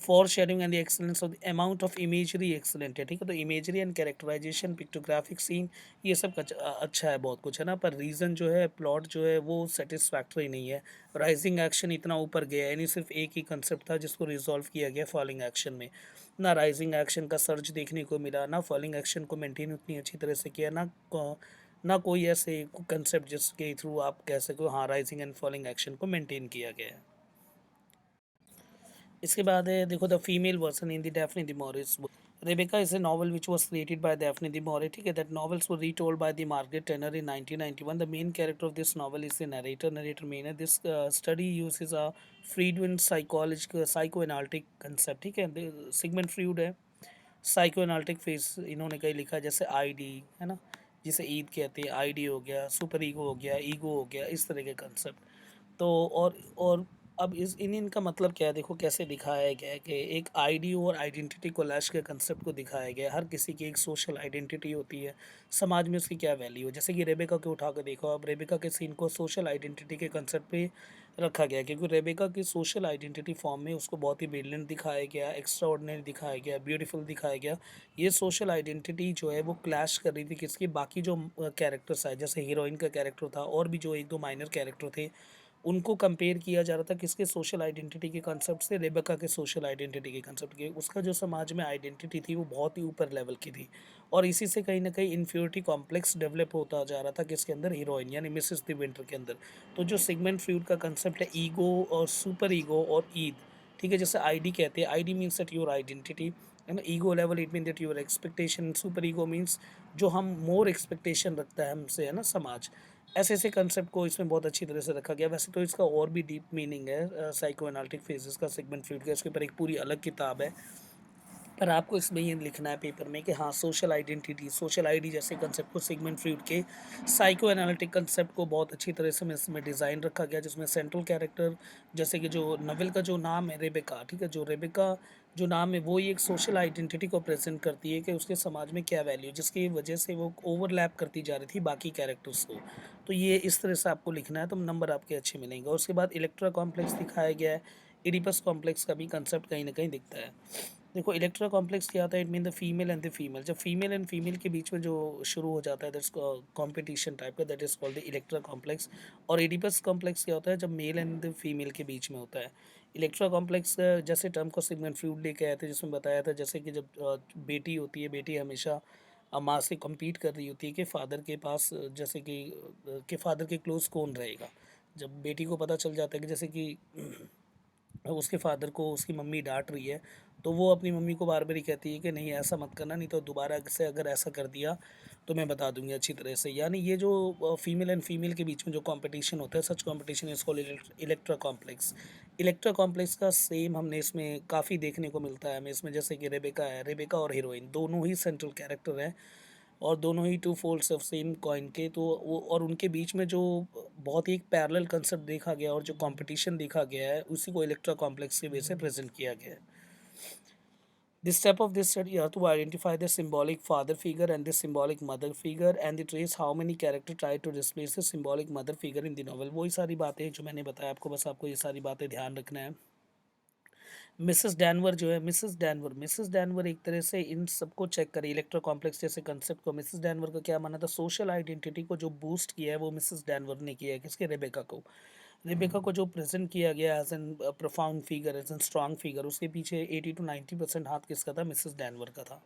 for shading and the excellence of the amount of imagery excellent है, ठीक है। तो imagery and characterization, pictographic scene, ये सब अच्छा है, बहुत कुछ है ना, पर रीज़न जो है, प्लॉट जो है वो सेटिस्फैक्टरी नहीं है। राइजिंग एक्शन इतना ऊपर गया है नहीं, सिर्फ एक ही कंसेप्ट था जिसको रिजॉल्व किया गया फॉलिंग एक्शन में। ना राइजिंग एक्शन का सर्च देखने को मिला, ना फॉलिंग एक्शन को मेंटेन उतनी अच्छी तरह से किया, ना कोई ऐसे कंसेप्ट जिसके थ्रू आप कह सको हाँ राइजिंग एंड फॉलिंग एक्शन को मेंटेन किया गया है। इसके बाद है देखो, the female version in the Daphne du Maurier. Rebecca is a novel which was created by Daphne du Maurier, ठीक है। That novels were retold by the Margaret Tanner in 1991. The main character of this novel is the narrator main है। This study uses a Freudian psychological psychoanalytic concept, ठीक है। Sigmund Freud है, psychoanalytic face इन्होंने कहीं लिखा, जैसे ID है ना, जिसे ईद कहते हैं, आईडी हो गया, सुपर ईगो हो गया, इस तरह के कंसेप्ट। तो और अब इस इन इनका मतलब क्या है, देखो कैसे दिखाया गया है कि एक आईडी और आइडेंटिटी को लैश के कंसेप्ट को दिखाया गया है। हर किसी की एक सोशल आइडेंटिटी होती है, समाज में उसकी क्या वैल्यू है। जैसे कि रेबेका को उठा कर देखो, अब रेबेका के सीन को सोशल आइडेंटिटी के कंसेप्ट पे रखा गया, क्योंकि रेबेका की सोशल आइडेंटिटी फॉर्म में उसको बहुत ही ब्रिलियंट दिखाया गया, एक्स्ट्रा ऑर्डिनरी दिखाया गया, ब्यूटीफुल दिखाया गया। ये सोशल आइडेंटिटी जो है वो क्लैश कर रही थी किसकी, बाकी जो कैरेक्टर्स आए, जैसे हीरोइन का कैरेक्टर था और भी जो एक दो माइनर कैरेक्टर थे, उनको कंपेयर किया जा रहा था किसके सोशल आइडेंटिटी के कंसेप्ट से, रेबेका के सोशल आइडेंटिटी के कंसेप्ट के। उसका जो समाज में आइडेंटिटी थी वो बहुत ही ऊपर लेवल की थी, और इसी से कहीं ना कहीं इन्फ्योरिटी कॉम्प्लेक्स डेवलप होता जा रहा था किसके अंदर, हीरोइन यानी मिसेस द विंटर के अंदर। तो जो सिगमंड फ्रूड का कंसेप्ट है ईगो और सुपर ईगो और ईद, ठीक है, जैसे आईडी कहते हैं, ID means that your identity है ना, ego level it mean that your expectation, super ego means जो हम मोर एक्सपेक्टेशन रखता है हमसे, है ना, समाज। ऐसे ऐसे कंसेप्ट को इसमें बहुत अच्छी तरह से रखा गया। वैसे तो इसका और भी डीप मीनिंग है साइको एनालिटिक फेजेस का, सिगमंड फ्रूड का, इसके ऊपर एक पूरी अलग किताब है। पर आपको इसमें ये लिखना है पेपर में कि हाँ सोशल आइडेंटिटी, सोशल आईडी जैसे कंसेप्ट को सिगमंड फ्रूड के साइको एनालिटिक कंसेप्ट को बहुत अच्छी तरह से इसमें डिज़ाइन रखा गया, जिसमें सेंट्रल कैरेक्टर, जैसे कि जो नवल का जो नाम है रेबेका, ठीक है, जो रेबेका जो नाम है वो ही एक सोशल आइडेंटिटी को प्रेजेंट करती है कि उसके समाज में क्या वैल्यू, जिसकी वजह से वो ओवरलैप करती जा रही थी बाकी कैरेक्टर्स को। तो ये इस तरह से आपको लिखना है, तो नंबर आपके अच्छे मिलेंगे। और उसके बाद इलेक्ट्रा कॉम्प्लेक्स दिखाया गया है, इडिपस कॉम्प्लेक्स का भी कंसेप्ट कहीं ना कहीं दिखता है। देखो इलेक्ट्रा कॉम्प्लेक्स क्या होता है, it mean the female and the female. जब फीमेल एंड फीमेल के बीच में जो शुरू हो जाता है दैट्स कॉम्पिटिशन टाइप का, that is called the Electra complex. और एडिपस कॉम्प्लेक्स क्या होता है, जब मेल एंड द फीमेल के बीच में होता है। इलेक्ट्रा कॉम्प्लेक्स जैसे टर्म को सिगमंड फ्रूड लेके आए थे, जिसमें बताया था जैसे कि जब बेटी होती है, बेटी हमेशा माँ से कम्पीट कर रही होती है कि फ़ादर के पास जैसे कि फ़ादर के क्लोज कौन रहेगा। जब बेटी को पता चल जाता है कि जैसे कि उसके फादर को उसकी मम्मी डांट रही है, तो वो अपनी मम्मी को बार बार ही कहती है कि नहीं ऐसा मत करना, नहीं तो दोबारा से अगर ऐसा कर दिया तो मैं बता दूंगी अच्छी तरह से। यानी ये जो फीमेल एंड फीमेल के बीच में जो कंपटीशन होता है, such competition is called Electra complex. Electra complex का सेम हमने इसमें काफ़ी देखने को मिलता है हमें इसमें, जैसे कि रेबेका है, रेबेका और हीरोइन दोनों ही सेंट्रल कैरेक्टर हैं, और दोनों ही two folds of same coin के। तो वो और उनके बीच में जो बहुत ही एक पैरेलल कंसेप्ट देखा गया और जो कंपटीशन देखा गया है, उसी को इलेक्ट्रा कॉम्प्लेक्स के वे से प्रेजेंट किया गया है। This step of this study are to identify the symbolic father figure and the symbolic mother figure and the trace how many character try to displace the symbolic mother figure in the novel। वही सारी बातें जो मैंने बताया आपको, बस आपको ये सारी बातें ध्यान रखना है। मिसेस डैनवर जो है, मिसेस डैनवर एक तरह से इन सबको चेक करें, इलेक्ट्रो कॉम्प्लेक्स जैसे कंसेप्ट को। मिसेस डैनवर का क्या माना था, सोशल आइडेंटिटी को जो बूस्ट किया है वो मिसेस डैनवर ने किया है, किसके, रेबेका को। रेबेका को जो प्रेजेंट किया गया as an profound figure, as an strong figure, उसके पीछे 80 to 90% हाथ किसका था, मिसेस डैनवर का था।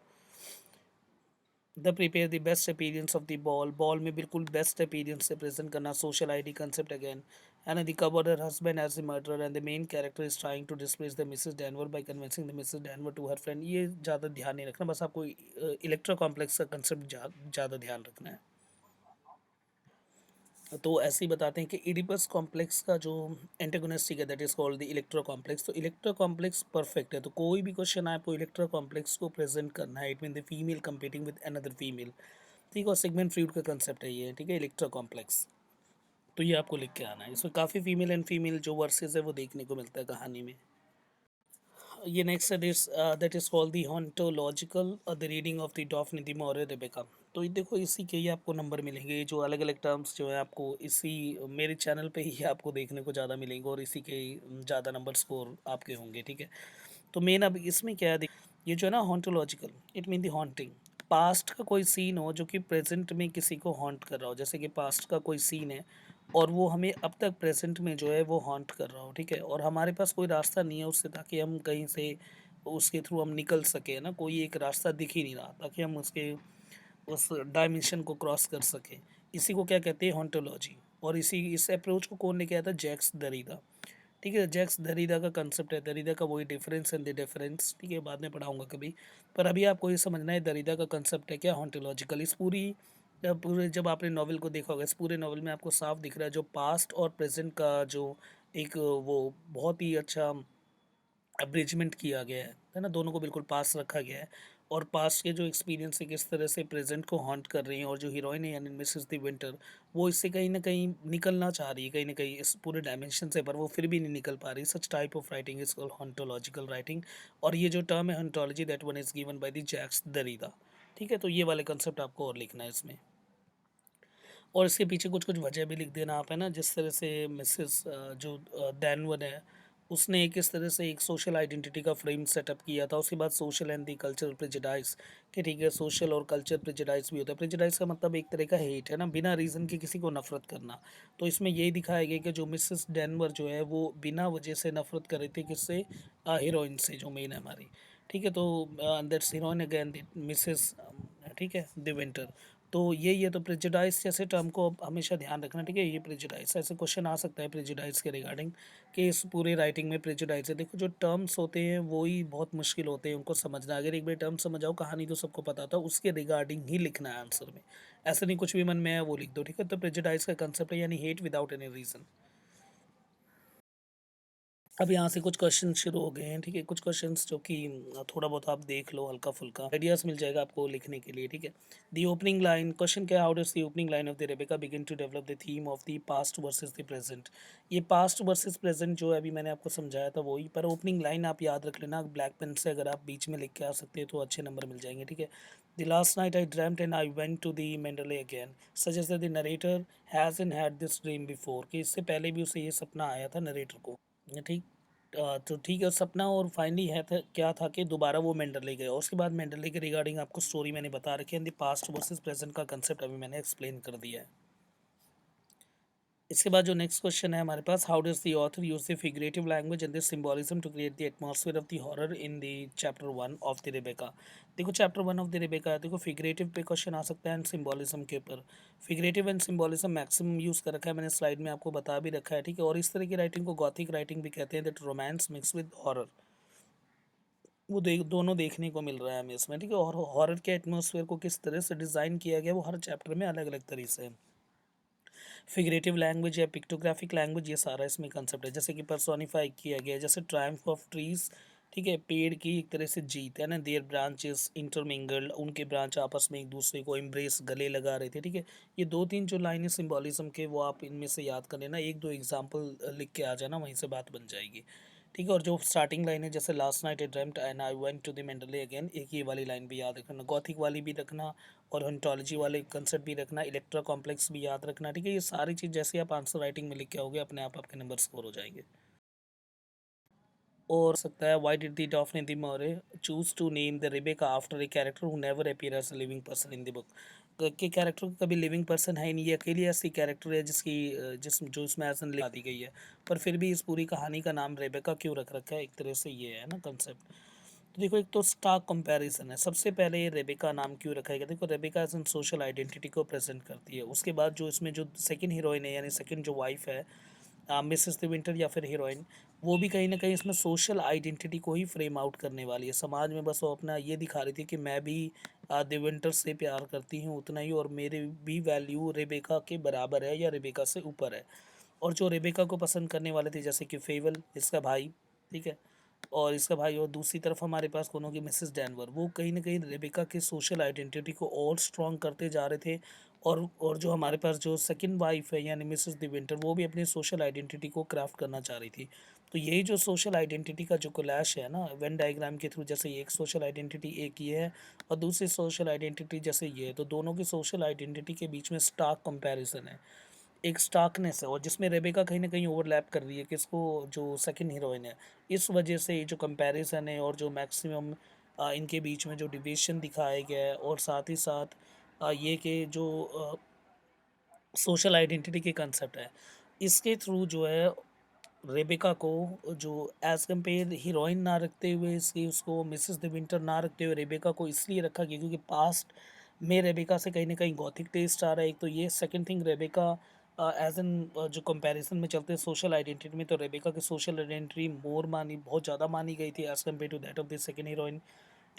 The prepare the best appearance of the ball, ball में बिल्कुल बेस्ट अपीयरेंस से प्रेजेंट करना, social ID concept again. And the cover her husband as the murderer and the main character is trying to displace the Mrs Danvers by convincing the Mrs Danvers to her friend. ये ज़्यादा ध्यान नहीं रखना, बस आपको electro complex का concept ज़्यादा ध्यान रखना है। तो ऐसे ही बताते हैं कि इडिपस कॉम्प्लेक्स का जो एंटेगोनिस्टिक है that is called the electro complex. तो इलेक्ट्रो कॉम्प्लेक्स परफेक्ट है, तो कोई भी क्वेश्चन आए आपको इलेक्ट्रो कॉम्प्लेक्स को प्रेजेंट करना है, it mean the female competing with another female, ठीक है। और सिगमंड फ्रूड का कंसेप्ट है ये, ठीक है, इलेक्ट्रो कॉम्प्लेक्स। तो ये आपको लिख के आना है, इसमें काफ़ी फीमेल एंड फीमेल जो वर्सेस है वो देखने को मिलता है कहानी में। ये next that is called the hauntological the reading of the Daphne du Maurier Rebecca. तो ये देखो इसी के ही आपको नंबर मिलेंगे, ये जो अलग अलग टर्म्स जो है आपको इसी मेरे चैनल पे ही आपको देखने को ज़्यादा मिलेंगे और इसी के ही ज़्यादा नंबर स्कोर आपके होंगे, ठीक है। तो मेन अब इसमें क्या है ये जो है ना hauntological, it mean the haunting. Past का कोई सीन हो जो कि प्रेजेंट में किसी को हॉन्ट कर रहा हो, जैसे कि पास्ट का कोई सीन है और वो हमें अब तक प्रेजेंट में जो है वो हॉन्ट कर रहा हो, ठीक है, और हमारे पास कोई रास्ता नहीं है उससे ताकि हम कहीं से उसके थ्रू हम निकल सके ना, कोई एक रास्ता दिख ही नहीं रहा ताकि हम उसके उस डायमेंशन को क्रॉस कर सकें। इसी को क्या कहते हैं, हॉन्टोलॉजी। और इस अप्रोच को कौन लेके आया था, जैक्स दरीदा, ठीक है। जैक्स दरीदा का कंसेप्ट है, दरीदा का वही डिफरेंस एंड द डिफरेंस, ठीक है, बाद में पढ़ाऊंगा कभी। पर अभी आपको ये समझना है दरीदा का कंसेप्ट है क्या, हॉन्टोलॉजिकल। इस पूरे जब आपने नॉवल को देखा होगा, इस पूरे नॉवल में आपको साफ दिख रहा है जो पास्ट और प्रेजेंट का जो एक वो बहुत ही अच्छा अब्रिजमेंट किया गया है ना, दोनों को बिल्कुल पास रखा गया है। और पास्ट के जो एक्सपीरियंस है किस तरह से प्रेजेंट को हॉन्ट कर रही हैं, और जो हीरोइन है यानी मिसेस द विंटर, वो इससे कहीं ना कहीं निकलना चाह रही है कहीं ना कहीं इस पूरे डायमेंशन से, पर वो फिर भी नहीं निकल पा रही। Such type of writing is called hauntological writing. और ये जो टर्म है hauntology, that one is given by the Jacques Derrida, ठीक है। तो ये वाले कंसेप्ट आपको और लिखना है इसमें, और इसके पीछे कुछ कुछ वजह भी लिख देना आप, है ना। जिस तरह से मिसेस जो डैनवन है, उसने किस तरह से एक सोशल आइडेंटिटी का फ्रेम सेटअप किया था। उसके बाद social and the cultural prejudice, कि ठीक है सोशल और कल्चर प्रेजुडाइज भी होता है। प्रेजुडाइज का मतलब एक तरह का हेट है ना, बिना रीज़न के किसी को नफरत करना। तो इसमें यही दिखाया गया कि जो मिसेस डैनवर जो है वो बिना वजह से नफरत कर रही थी किससे, हीरोइन से, जो मेन है हमारी, ठीक है। तो दैट्स हीरोइन अगेन मिसेस, ठीक है, द विंटर। तो यही है। तो प्रेजुडाइज जैसे टर्म को हमेशा ध्यान रखना, ठीक है। ये प्रेजुडाइज ऐसे क्वेश्चन आ सकता है प्रेजुडाइज के रिगार्डिंग, कि इस पूरे राइटिंग में प्रेजुडाइज है। देखो जो टर्म्स होते हैं वो ही बहुत मुश्किल होते हैं उनको समझना। अगर एक बार टर्म समझ आओ, कहानी तो सबको पता था, उसके रिगार्डिंग ही लिखना है आंसर में। ऐसे नहीं कुछ भी मन में है वो लिख दो, ठीक है। तो प्रेजुडाइज का कंसेप्ट है यानी हेट विदाउट एनी रीज़न। अब यहाँ से कुछ क्वेश्चन शुरू हो गए हैं, ठीक है। कुछ क्वेश्चंस जो कि थोड़ा बहुत आप देख लो, हल्का फुल्का आइडियाज मिल जाएगा आपको लिखने के लिए, ठीक है। दी ओपनिंग लाइन क्वेश्चन क्या है, how does the opening line of the Rebecca begin to develop the theme of the past versus the present. ये पास्ट वर्सेस प्रेजेंट जो है अभी मैंने आपको समझाया था वही, पर ओपनिंग लाइन आप याद रख लेना ब्लैक पेन से, अगर आप बीच में लिख के आ सकते हैं तो अच्छे नंबर मिल जाएंगे, ठीक है। The last night I dreamed and I went to the Manderley again, suggest that the narrator hasn't had this dream before, कि इससे पहले भी उसे ये सपना आया था नरेटर को, ठीक। तो ठीक है सपना, और फाइनली है था क्या था कि दोबारा वो मेंडले गया। उसके बाद मेंडले के रिगार्डिंग आपको स्टोरी मैंने बता रखी है, द पास्ट वर्सेस प्रेजेंट का कंसेप्ट अभी मैंने एक्सप्लेन कर दिया है। इसके बाद जो नेक्स्ट क्वेश्चन है हमारे पास, how does the author use the figurative language and the symbolism to create the atmosphere of the horror in the chapter 1 of the Rebecca. देखो चैप्टर 1 ऑफ द रेबेका, देखो फिगरेटिव पे question आ सकता है and symbolism के ऊपर। Figurative and symbolism maximum use कर रखा है मैंने, स्लाइड में आपको बता भी रखा है, ठीक है। और इस तरह की राइटिंग को गॉथिक राइटिंग भी कहते हैं, that romance mix with horror. वो दोनों देखने को मिल रहा है हमें इसमें, ठीक है। और हॉरर के एटमॉस्फेयर को किस तरह से डिज़ाइन किया गया वो हर चैप्टर में अलग अलग तरीके से है। फिगरेटिव लैंग्वेज या पिक्टोग्राफिक लैंग्वेज, ये सारा इसमें कंसेप्ट है। जैसे कि पर्सोनिफाई किया गया है, जैसे ट्रायम्फ ऑफ ट्रीज, ठीक है, पेड़ की एक तरह से जीत है ना, देयर ब्रांचेस इंटरमिंगल्ड, उनके ब्रांच आपस में एक दूसरे को एम्ब्रेस गले लगा रहे थे, ठीक है। ये दो तीन जो लाइन है सिम्बॉलिज्म के, वो आप इनमें से याद कर लेना, एक दो एग्जाम्पल लिख के आ जाना, वहीं से बात बन जाएगी, ठीक है। और जो स्टार्टिंग लाइन है जैसे last night I dreamed and I went to the Manderley again, एक ये वाली लाइन भी याद रखना, गॉथिक वाली भी रखना, और हंटोलॉजी वाले कंसेप्ट भी रखना, इलेक्ट्रा कॉम्प्लेक्स भी याद रखना, ठीक है। ये सारी चीज़ जैसे आप आंसर राइटिंग में लिख के आओगे अपने आप आपके नंबर स्कोर हो जाएंगे। और सकता है, why did the Daphne du Maurier choose to name the Rebecca after a character who never appear as a living person in the book. के कैरेक्टर कभी लिविंग पर्सन है ही नहीं, ये अकेली ऐसी कैरेक्टर है जिसकी जो इसमें एज लिखा दी गई है, पर फिर भी इस पूरी कहानी का नाम रेबेका क्यों रख रखा है, एक तरह से ये है ना कंसेप्ट। तो देखो एक तो स्टार्क कंपैरिजन है, सबसे पहले ये रेबेका नाम क्यों रखा है, देखो Rebecca as an social identity को प्रेजेंट करती है। उसके बाद जो इसमें जो सेकंड हीरोइन है यानी सेकंड जो वाइफ है, मिसेस द विंटर या फिर हीरोइन, वो भी कहीं ना कहीं इसमें सोशल आइडेंटिटी को ही फ्रेम आउट करने वाली है समाज में। बस वो अपना ये दिखा रही थी कि मैं भी द विंटर से प्यार करती हूँ उतना ही, और मेरे भी वैल्यू रेबेका के बराबर है या रेबेका से ऊपर है। और जो रेबेका को पसंद करने वाले थे जैसे कि फेवल इसका भाई, ठीक है, और इसका भाई, और दूसरी तरफ हमारे पास कौन होगी, मिसेस डैनवर। वो कहीं न कहीं रेबेका की सोशल आइडेंटिटी को और स्ट्रॉन्ग करते जा रहे थे। और जो हमारे पास जो सेकंड वाइफ़ है यानी मिसेस द विंटर, वो भी अपनी सोशल आइडेंटिटी को क्राफ्ट करना चाह रही थी। तो यही जो सोशल आइडेंटिटी का जो क्लैश है ना वेन डायग्राम के थ्रू, जैसे एक सोशल आइडेंटिटी एक ये है और दूसरी सोशल आइडेंटिटी जैसे ये है, तो दोनों की सोशल आइडेंटिटी के बीच में स्टार्क कंपैरिज़न है। एक स्टार्कनेस है और जिसमें रेबेका कहीं न कहीं ओवरलैप कर रही है किसको, जो सेकंड हीरोइन है। इस वजह से ये जो कंपैरिज़न है और जो मैक्सिमम इनके बीच में जो डिवीज़न दिखाया गया है, और साथ ही साथ ये कि जो सोशल आइडेंटिटी के कंसेप्ट है, इसके थ्रू जो है रेबेका को जो एज़ कम्पेयर हीरोइन ना रखते हुए, इसकी उसको मिसेस द विंटर ना रखते हुए रेबेका को इसलिए रखा गया क्योंकि पास्ट में रेबेका से कहीं न कहीं गॉथिक टेस्ट आ रहा है। एक तो ये, second thing Rebecca as an जो कंपैरिज़न में चलते हैं सोशल आइडेंटिटी में, तो रेबेका की सोशल आइडेंटिटी बहुत ज़्यादा मानी गई थी as compare to that of the second heroine.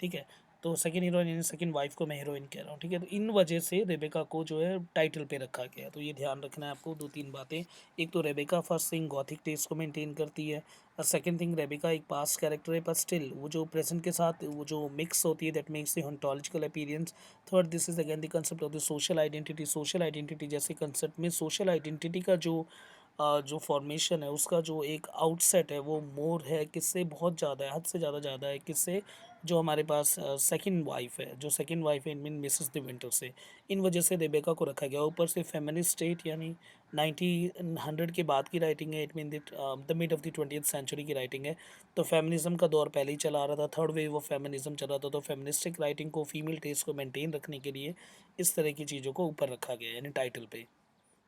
ठीक है? तो सेकंड हीरोइन यानी सेकंड वाइफ़ को मैं हीरोइन कह रहा हूँ, ठीक है? तो इन वजह से रेबेका को जो है टाइटल पे रखा गया है। तो ये ध्यान रखना है आपको 2-3 बातें। एक तो Rebecca first thing gothic taste को मेंटेन करती है, और सेकंड थिंग रेबेका एक पास्ट कैरेक्टर है पर स्टिल वो जो प्रेज़ेंट के साथ वो जो मिक्स होती है, that makes the ontological appearance. Third, this is again the concept of the social identity. Social identity जैसे कांसेप्ट में सोशल आइडेंटिटी का जो फॉर्मेशन है उसका जो एक आउटसेट है वो मोर है किससे, बहुत ज़्यादा है, हद से ज़्यादा है किससे, जो हमारे पास सेकंड वाइफ़ है, जो सेकंड वाइफ़ है in mean Mrs the winter से। इन वजह से रेबेका को रखा गया। ऊपर से फेमिनिस्ट स्टेट यानी 1900 के बाद की राइटिंग है, it mean the mid of the 20th century की राइटिंग है। तो फेमिनिज़्म का दौर पहले ही चला आ रहा था, थर्ड वेव ऑफ फेमिनिज़्म चल रहा था, तो फेमिनिस्टिक राइटिंग को, फीमेल टेस्ट को मेंटेन रखने के लिए इस तरह की चीज़ों को ऊपर रखा गया है यानी टाइटल पे।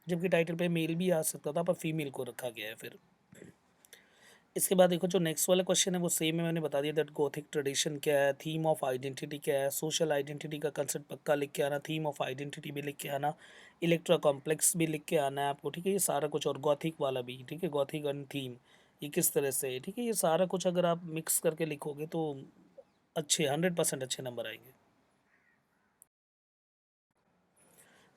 जबकि टाइटल पे मेल भी आ सकता था पर फीमेल को रखा गया है फिर। इसके बाद देखो जो नेक्स्ट वाला क्वेश्चन है वो सेम है, मैंने बता दिया दैट गोथिक ट्रेडिशन क्या है, थीम ऑफ आइडेंटिटी क्या है, सोशल आइडेंटिटी का कंसेप्ट पक्का लिख के आना, थीम ऑफ आइडेंटिटी भी लिख के आना, इलेक्ट्रा कॉम्प्लेक्स भी लिख के आना है आपको, ठीक है, ये सारा कुछ, और गॉथिक वाला भी, ठीक है, गॉथिक एंड थीम ये किस तरह से है, ठीक है, ये सारा कुछ अगर आप मिक्स करके लिखोगे तो अच्छे 100% अच्छे नंबर आएंगे।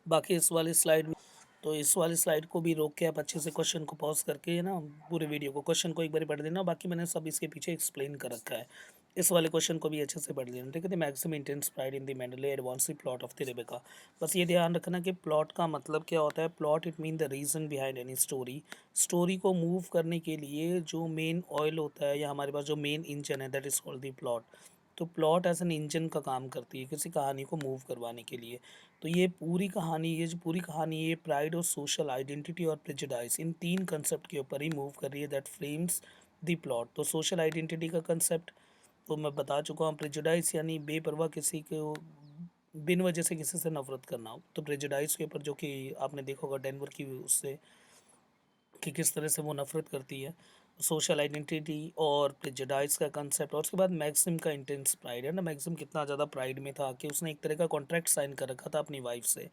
बाकी इस वाली स्लाइड को भी रोक के आप अच्छे से क्वेश्चन को पॉज़ करके ना पूरे वीडियो को, क्वेश्चन को एक बार पढ़ लेना, बाकी मैंने सब इसके पीछे एक्सप्लेन कर रखा है। इस वाले क्वेश्चन को भी अच्छे से पढ़ लेना, ठीक है? The maximum intense pride in the Manderley advance the plot of the Rebecca. बस ये ध्यान रखना कि प्लॉट का मतलब क्या होता है। Plot it mean the reason behind any story. Story को मूव करने के लिए जो मेन ऑयल होता है या हमारे पास जो मेन इंजन है, that is called the plot. तो प्लॉट एज़ एन इंजन का काम करती है किसी कहानी को मूव करवाने के लिए। तो ये जो पूरी कहानी है, प्राइड और सोशल आइडेंटिटी और प्रेजुडाइस, इन 3 कांसेप्ट के ऊपर ही मूव कर रही है, दैट फ्रेम्स द प्लॉट। तो सोशल आइडेंटिटी का कांसेप्ट तो मैं बता चुका हूँ, प्रेजुडाइस यानी बेपरवाह किसी को बिन वजह से किसी से नफ़रत करना हो, तो प्रेजुडाइस के ऊपर जो कि आपने देखा होगा डेनवर की उससे कि किस तरह से वो नफ़रत करती है। सोशल आइडेंटिटी और प्रेजुडाइस का कंसेप्ट, और उसके बाद मैक्सिम का इंटेंस प्राइड है ना, मैक्सिम कितना ज़्यादा प्राइड में था कि उसने एक तरह का कॉन्ट्रैक्ट साइन कर रखा था अपनी वाइफ से,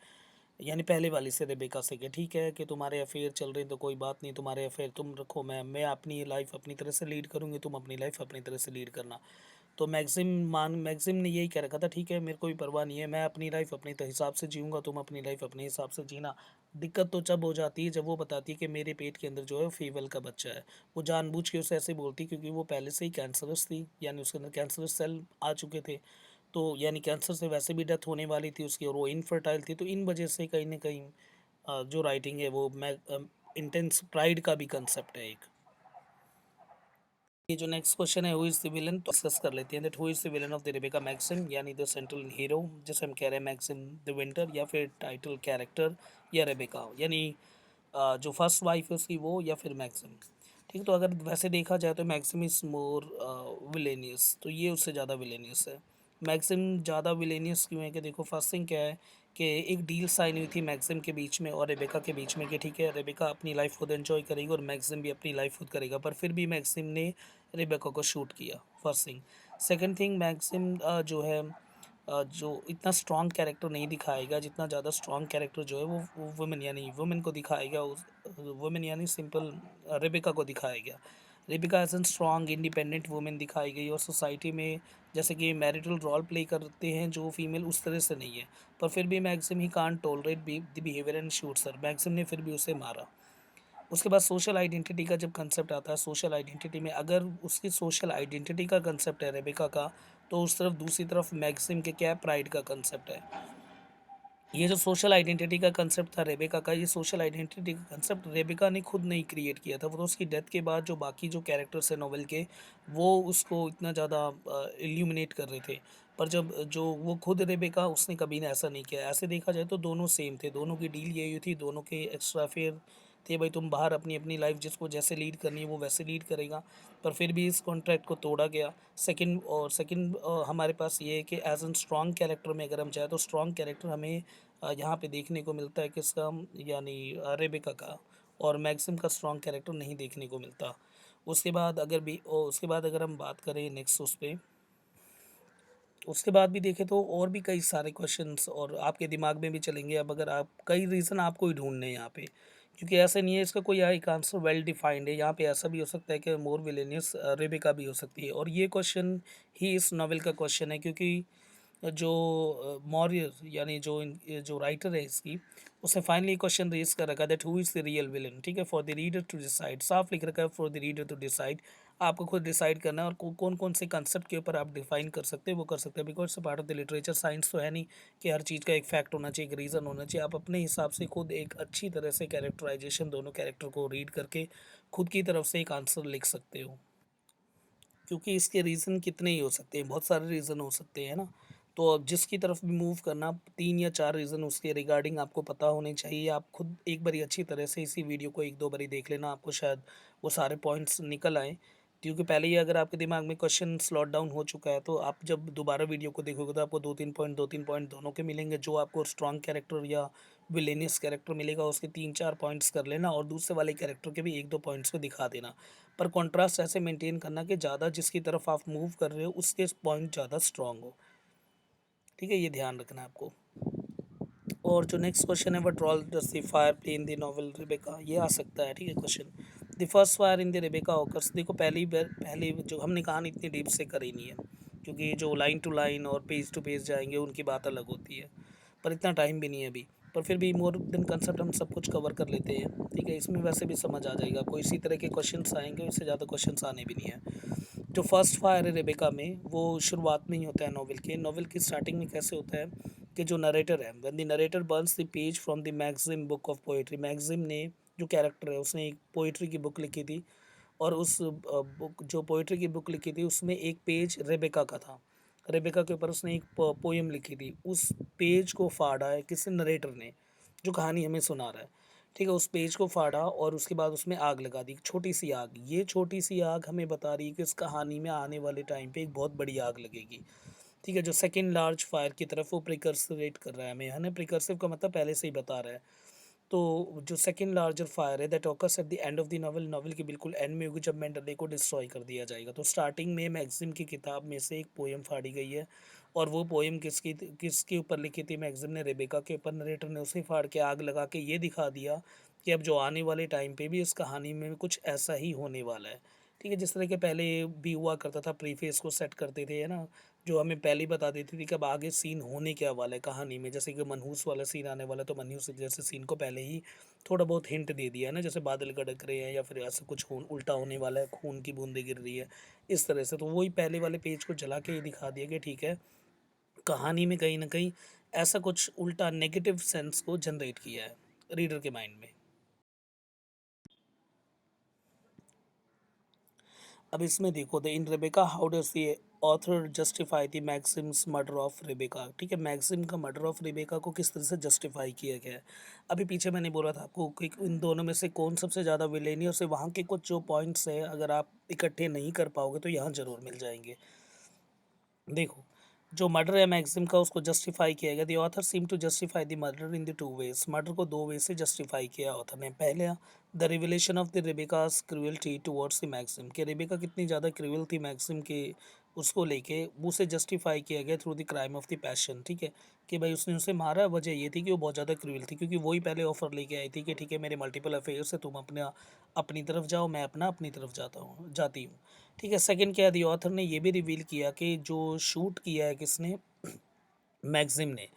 यानी पहले वाली से, रेबेका से, कि ठीक है कि तुम्हारे अफेयर चल रहे हैं तो कोई बात नहीं, तुम्हारे अफेयर तुम रखो, मैं अपनी लाइफ अपनी तरह से लीड करूँगी, तुम अपनी लाइफ अपनी तरह से लीड करना। तो मैक्सिम ने यही कह रखा था, ठीक है मेरे को भी परवाह नहीं है, मैं अपनी लाइफ अपने हिसाब से जीऊँगा, तुम अपनी लाइफ अपने हिसाब से जीना। दिक्कत तो जब हो जाती है जब वो बताती है कि मेरे पेट के अंदर जो है फीवल का बच्चा है। वो जानबूझ के उसे ऐसे बोलती क्योंकि वो पहले से ही कैंसरस थी, यानी उसके अंदर कैंसरस सेल आ चुके थे। तो यानी कैंसर से वैसे भी डेथ होने वाली थी उसकी, और वो इनफर्टाइल थी, तो इन वजह से कहीं न कहीं जो राइटिंग है वो इंटेंस प्राइड का भी कंसेप्ट है एक। ये जो नेक्स्ट क्वेश्चन है, हु इज़ द विलन, तो डिस्कस कर लेते हैं that who is the villain of the Rebecca Maxim, यानी द सेंट्रल हीरो, जैसे हम कह रहे हैं मैक्सिम द विंटर, या फिर टाइटल कैरेक्टर, या रेबेका, यानी जो फर्स्ट वाइफ है उसकी वो, या फिर मैक्सिम। ठीक है, तो अगर वैसे देखा जाए तो मैक्सिम इज़ मोर विलेनियस, तो ये उससे ज़्यादा विलेनियस है। मैक्सिम ज़्यादा विलेनियस क्यों है कि देखो फर्स्ट थिंग क्या है कि एक डील साइन हुई थी मैक्सिम के बीच में और रेबेका के बीच में कि ठीक है रेबेका अपनी लाइफ खुद एंजॉय करेगी और मैक्सिम भी अपनी लाइफ खुद करेगा, पर फिर भी मैक्सिम ने रेबेका को शूट किया, first thing. Second thing, Maxim जो है जो इतना स्ट्रॉन्ग कैरेक्टर नहीं दिखाएगा जितना ज़्यादा स्ट्रॉन्ग कैरेक्टर जो है वो वुमेन यानी वुमेन को दिखाएगा, उस वुमेन यानी सिंपल रेबेका को दिखाया गया। Rebecca as an strong independent women दिखाई गई, और सोसाइटी में जैसे कि मैरिटल रोल प्ले करते हैं जो फीमेल, उस तरह से नहीं है। पर फिर भी Maxim he can't tolerate the behaviour and shoots her, Maxim ने फिर भी उसे मारा। उसके बाद सोशल आइडेंटिटी का जब कंसेप्ट आता है, सोशल आइडेंटिटी में अगर उसकी सोशल आइडेंटिटी का कंसेप्ट है रेबेका का, तो उस तरफ दूसरी तरफ मैक्सिम के क्या है, प्राइड का कंसेप्ट है। ये जो सोशल आइडेंटिटी का कंसेप्ट था रेबेका का, ये सोशल आइडेंटिटी का कंसेप्ट रेबेका ने खुद नहीं क्रिएट किया था, वो तो उसकी डेथ के बाद जो बाकी जो कैरेक्टर्स हैं नॉवेल के, वो उसको इतना ज़्यादा इल्यूमिनेट कर रहे थे। पर जब जो वो खुद रेबेका, उसने कभी ने ऐसा नहीं किया। ऐसे देखा जाए तो दोनों सेम थे, दोनों की डील यही थी, दोनों के एक्स्ट्रा अफेयर थे, भाई तुम बाहर अपनी अपनी लाइफ जिसको जैसे लीड करनी है वो वैसे लीड करेगा। पर फिर भी इस कॉन्ट्रैक्ट को तोड़ा गया। सेकंड हमारे पास ये है कि एज एन स्ट्रॉन्ग कैरेक्टर में अगर हम चाहें तो स्ट्रॉन्ग कैरेक्टर हमें यहाँ पे देखने को मिलता है किसका, यानी रेबेका का। और मैक्सिम का स्ट्रॉन्ग कैरेक्टर नहीं देखने को मिलता। उसके बाद अगर हम बात करें नेक्स्ट उस पे, उसके बाद भी देखें तो और भी कई सारे क्वेश्चंस और आपके दिमाग में भी चलेंगे। अब अगर आप कई रीज़न आपको ही ढूंढने हैं यहाँ पे, क्योंकि ऐसा नहीं है इसका कोई एक आंसर वेल डिफाइंड है। यहाँ पे ऐसा भी हो सकता है कि मोर विलेनियस रेबेका भी हो सकती है, और ये क्वेश्चन ही इस नॉवेल का क्वेश्चन है। क्योंकि जो मॉरियर यानी जो राइटर है इसकी, उसने फाइनली क्वेश्चन रेज कर रखा that who is the real villain, ठीक है, for the reader to decide. साफ लिख रखा है for the reader to decide. आपको खुद डिसाइड करना है, और कौन कौन से कंसेप्ट के ऊपर आप डिफाइन कर सकते हैं वो कर सकते हैं। Because part of the literature, science तो है नहीं कि हर चीज़ का एक फैक्ट होना चाहिए, एक रीज़न होना चाहिए। आप अपने हिसाब से खुद एक अच्छी तरह से कैरेक्टराइजेशन, दोनों कैरेक्टर को रीड करके खुद की तरफ से एक आंसर लिख सकते हो। क्योंकि इसके रीज़न कितने ही हो सकते हैं, बहुत सारे रीज़न हो सकते हैं ना। तो अब जिसकी तरफ भी मूव करना, 3 या 4 रीज़न उसके रिगार्डिंग आपको पता होने चाहिए। आप खुद एक बारी अच्छी तरह से इसी वीडियो को 1-2 बारी देख लेना, आपको शायद वो सारे पॉइंट्स निकल आएँ। क्योंकि पहले ही अगर आपके दिमाग में क्वेश्चन स्लॉट डाउन हो चुका है, तो आप जब दोबारा वीडियो को देखोगे तो आपको 2-3 पॉइंट दोनों के मिलेंगे। जो आपको स्ट्रॉन्ग कैरेक्टर या विलेनियस कैरेक्टर मिलेगा उसके 3-4 पॉइंट्स कर लेना, और दूसरे वाले कैरेक्टर के भी 1-2 पॉइंट्स को दिखा देना। पर कॉन्ट्रास्ट ऐसे मेंटेन करना कि ज़्यादा जिसकी तरफ आप मूव कर रहे हो उसके पॉइंट ज़्यादा स्ट्रांग हो, ठीक है, ये ध्यान रखना है आपको। और जो नेक्स्ट क्वेश्चन है, what role does the fire play in the novel Rebecca, ये आ सकता है, ठीक है question. The first fire in the Rebecca occurs. देखो पहली जो हमने कहानी इतनी डीप से करी नहीं है, क्योंकि जो लाइन टू लाइन और पेज टू पेज जाएंगे उनकी बात अलग होती है। पर इतना टाइम भी नहीं है अभी। पर फिर भी मोर देन कंसेप्ट हम सब कुछ कवर कर लेते हैं, ठीक है। इसमें वैसे भी समझ आ जाएगा, कोई इसी तरह के क्वेश्चंस आएंगे, इससे ज़्यादा क्वेश्चंस आने भी नहीं है। जो फर्स्ट फायर है रेबेका में, वो शुरुआत में ही होता है नॉवेल के। नॉवेल की स्टार्टिंग में कैसे होता है कि जो नरेटर है, when the narrator burns the page from the Maxim book of poetry. Maxim ने, जो कैरेक्टर है, उसने एक पोएट्री की बुक लिखी थी, और उस बुक, जो पोएट्री की बुक लिखी थी, उसमें एक पेज रेबेका का था। रेबेका के ऊपर उसने एक पोयम लिखी थी। उस पेज को फाड़ा है किसी नरेटर ने, जो कहानी हमें सुना रहा है, ठीक है। उस पेज को फाड़ा और उसके बाद उसमें आग लगा दी, छोटी सी आग। ये छोटी सी आग हमें बता रही है कि इस कहानी में आने वाले टाइम पे एक बहुत बड़ी आग लगेगी, ठीक है। जो सेकंड लार्ज फायर की तरफ वो प्रिकर्सिवेट कर रहा है हमें, है ना। प्रिकर्सिव का मतलब पहले से ही बता रहा है। तो जो सेकंड लार्जर फायर है that occurs at the end of the novel, novel के बिल्कुल एंड में होगी, जब मेंडले को डिस्ट्रॉय कर दिया जाएगा। तो स्टार्टिंग में मैगजिम की किताब में से एक पोएम फाड़ी गई है, और वो पोएम किसके ऊपर लिखी थी, मैगजिम ने रेबेका के ऊपर। नरेटर ने उसे फाड़ के आग लगा के ये दिखा दिया कि अब जो आने वाले टाइम पे भी इस कहानी में कुछ ऐसा ही होने वाला है, ठीक है। जिस तरह के पहले भी हुआ करता था, प्रीफेस को सेट करते थे, है ना, जो हमें पहले ही बता देती थी कि अब आगे सीन होने क्या वाला है कहानी में। जैसे कि मनहूस वाला सीन आने वाला है, तो मनहूस जैसे सीन को पहले ही थोड़ा बहुत हिंट दे दिया है ना, जैसे बादल गड़क रहे हैं या फिर ऐसा कुछ उल्टा होने वाला है, खून की बूंदें गिर रही है, इस तरह से। तो वही पहले वाले पेज को जला के ही दिखा दिया कि ठीक है, कहानी में कहीं ना कहीं ऐसा कुछ उल्टा नेगेटिव सेंस को जनरेट किया है रीडर के माइंड में। अब इसमें देखो, the in Rebecca how does the author justify the Maxim's murder of Rebecca, ठीक है। मैक्सिम का मर्डर ऑफ रेबेका को किस तरह से जस्टिफाई किया गया है। अभी पीछे मैंने बोला था आपको कि इन दोनों में से कौन सबसे ज़्यादा विलेनियस है। वहाँ के कुछ जो पॉइंट्स हैं, अगर आप इकट्ठे नहीं कर पाओगे तो यहाँ ज़रूर मिल जाएंगे। देखो, जो मर्डर है मैक्सिम का, उसको जस्टिफाई किया गया। The author seem to justify the murder in the two ways. Murder को दो वे से जस्टिफाई किया ऑथर ने। पहले, the revelation of the Rebecca's cruelty towards the Maxim, कि रेबेका कितनी ज़्यादा क्रूअल थी मैक्सिम के, उसको लेके उसे जस्टिफाई किया गया through the crime of the passion, ठीक है। कि भाई उसने उसे मारा, वजह ये थी कि वो बहुत ज़्यादा क्रूअल थी, क्योंकि वही पहले ऑफर लेके आई थी कि ठीक है, मेरे मल्टीपल अफेयर्स है, तुम अपना अपनी तरफ जाओ, मैं अपना अपनी तरफ जाती हूँ, ठीक है। सेकंड क्या दी ऑथर ने ये भी रिवील किया कि जो शूट किया है किसने, मैगजिम ने,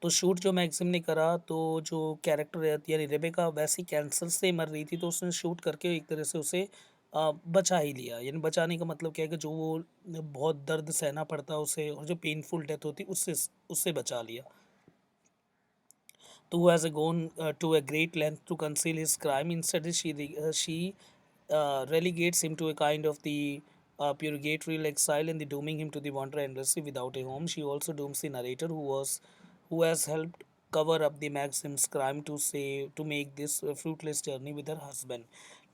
तो शूट जो मैक्सिम ने करा, तो जो कैरेक्टर है यानी रेबेका वैसे ही कैंसर से मर रही थी, तो उसने शूट करके एक तरह से उसे बचा ही लिया। यानी बचाने का मतलब क्या है कि जो वो बहुत दर्द सहना पड़ता उसे और जो पेनफुल डेथ होती उससे उससे बचा लिया। तो who has gone to a great length to conceal his crime. Instead, she relegates him to a kind of the purgatorial exile and the dooming him to the wander endlessly without a home. She also dooms the narrator who has helped cover up the Maxim's crime to make this fruitless journey with her husband.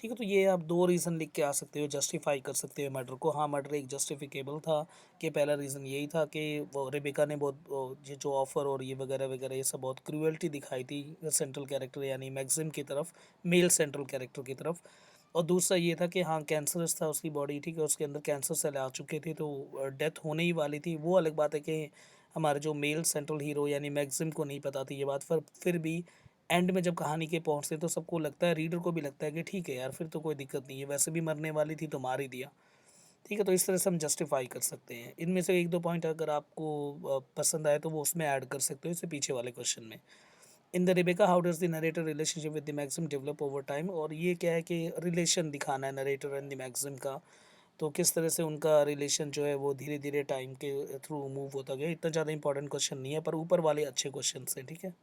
ठीक है, तो ये आप दो reason लिख के आ सकते हो, जस्टिफाई कर सकते हो मर्डर को। हाँ, मर्डर एक जस्टिफिकेबल था कि पहला रीज़न यही था कि वो रेबेका ने बहुत ये जो ऑफ़र और ये वगैरह वगैरह ये सब बहुत क्रूएल्टी दिखाई थी सेंट्रल कैरेक्टर यानी मैक्सिम की तरफ, मेल सेंट्रल कैरेक्टर की तरफ। और दूसरा ये था कि हाँ, कैंसरस था उसकी बॉडी, ठीक है, उसके अंदर कैंसर सेल आ चुके थे, तो डेथ होने ही वाली थी। वो अलग बात है कि हमारे जो मेल सेंट्रल हीरो यानी मैक्सिम को नहीं पता थी ये बात, पर फिर भी एंड में जब कहानी के पहुंचते तो सबको लगता है, रीडर को भी लगता है कि ठीक है यार, फिर तो कोई दिक्कत नहीं है, वैसे भी मरने वाली थी तो मार ही दिया। ठीक है, तो इस तरह से हम जस्टिफाई कर सकते हैं। इनमें से एक दो पॉइंट अगर आपको पसंद आए तो वो उसमें ऐड कर सकते हो इससे पीछे वाले क्वेश्चन में। In the Rebecca how does the narrator relationship with the Maxim develop over time, और ये क्या है कि रिलेशन दिखाना है नरेटर एंड द मैक्सिम का, तो किस तरह से उनका रिलेशन जो है वो धीरे धीरे टाइम के थ्रू मूव होता गया। इतना ज़्यादा इंपॉर्टेंट क्वेश्चन नहीं है, पर ऊपर वाले अच्छे क्वेश्चन हैं, ठीक है।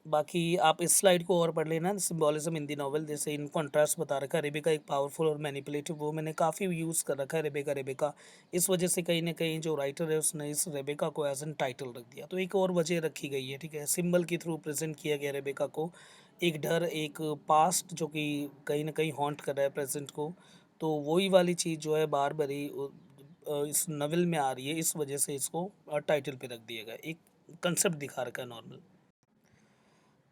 बाकी आप इस स्लाइड को और पढ़ लेना, सिम्बोलिज्म इन दी नॉवल, जैसे इन कॉन्ट्रास्ट बता रखा है। रेबेका एक पावरफुल और मैनिपुलेटिव वो मैंने काफ़ी यूज़ कर रखा है रेबेका रेबेका, इस वजह से कहीं ना कहीं जो राइटर है उसने इस रेबेका को एज एन टाइटल रख दिया, तो एक और वजह रखी गई है, ठीक है। सिंबल के थ्रू प्रेजेंट किया गया रेबेका को, एक डर, एक पास्ट जो कि कहीं ना कहीं हॉन्ट कर रहा है प्रेजेंट को, तो वही वाली चीज़ जो है बार बारी इस नॉवल में आ रही है, इस वजह से इसको टाइटल पे रख दिया गया, एक कंसेप्ट दिखा रखा है नॉर्मल।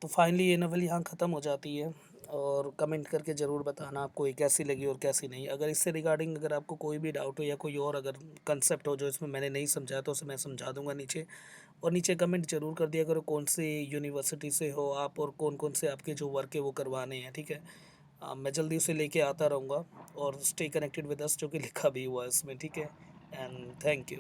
तो फाइनली ये नॉवेल यहाँ ख़त्म हो जाती है, और कमेंट करके ज़रूर बताना आपको ये कैसी लगी और कैसी नहीं। अगर इससे रिगार्डिंग अगर आपको कोई भी डाउट हो या कोई और अगर कंसेप्ट हो जो इसमें मैंने नहीं समझाया तो उसे मैं समझा दूंगा नीचे। और नीचे कमेंट ज़रूर कर दिया करो कौन से यूनिवर्सिटी से हो आप और कौन कौन से आपके जो वर्क है वो करवाने हैं, ठीक है। मैं जल्दी उसे लेके आता रहूँगा, और स्टे कनेक्टेड विद अस जो कि लिखा भी हुआ है इसमें, ठीक है। And thank you.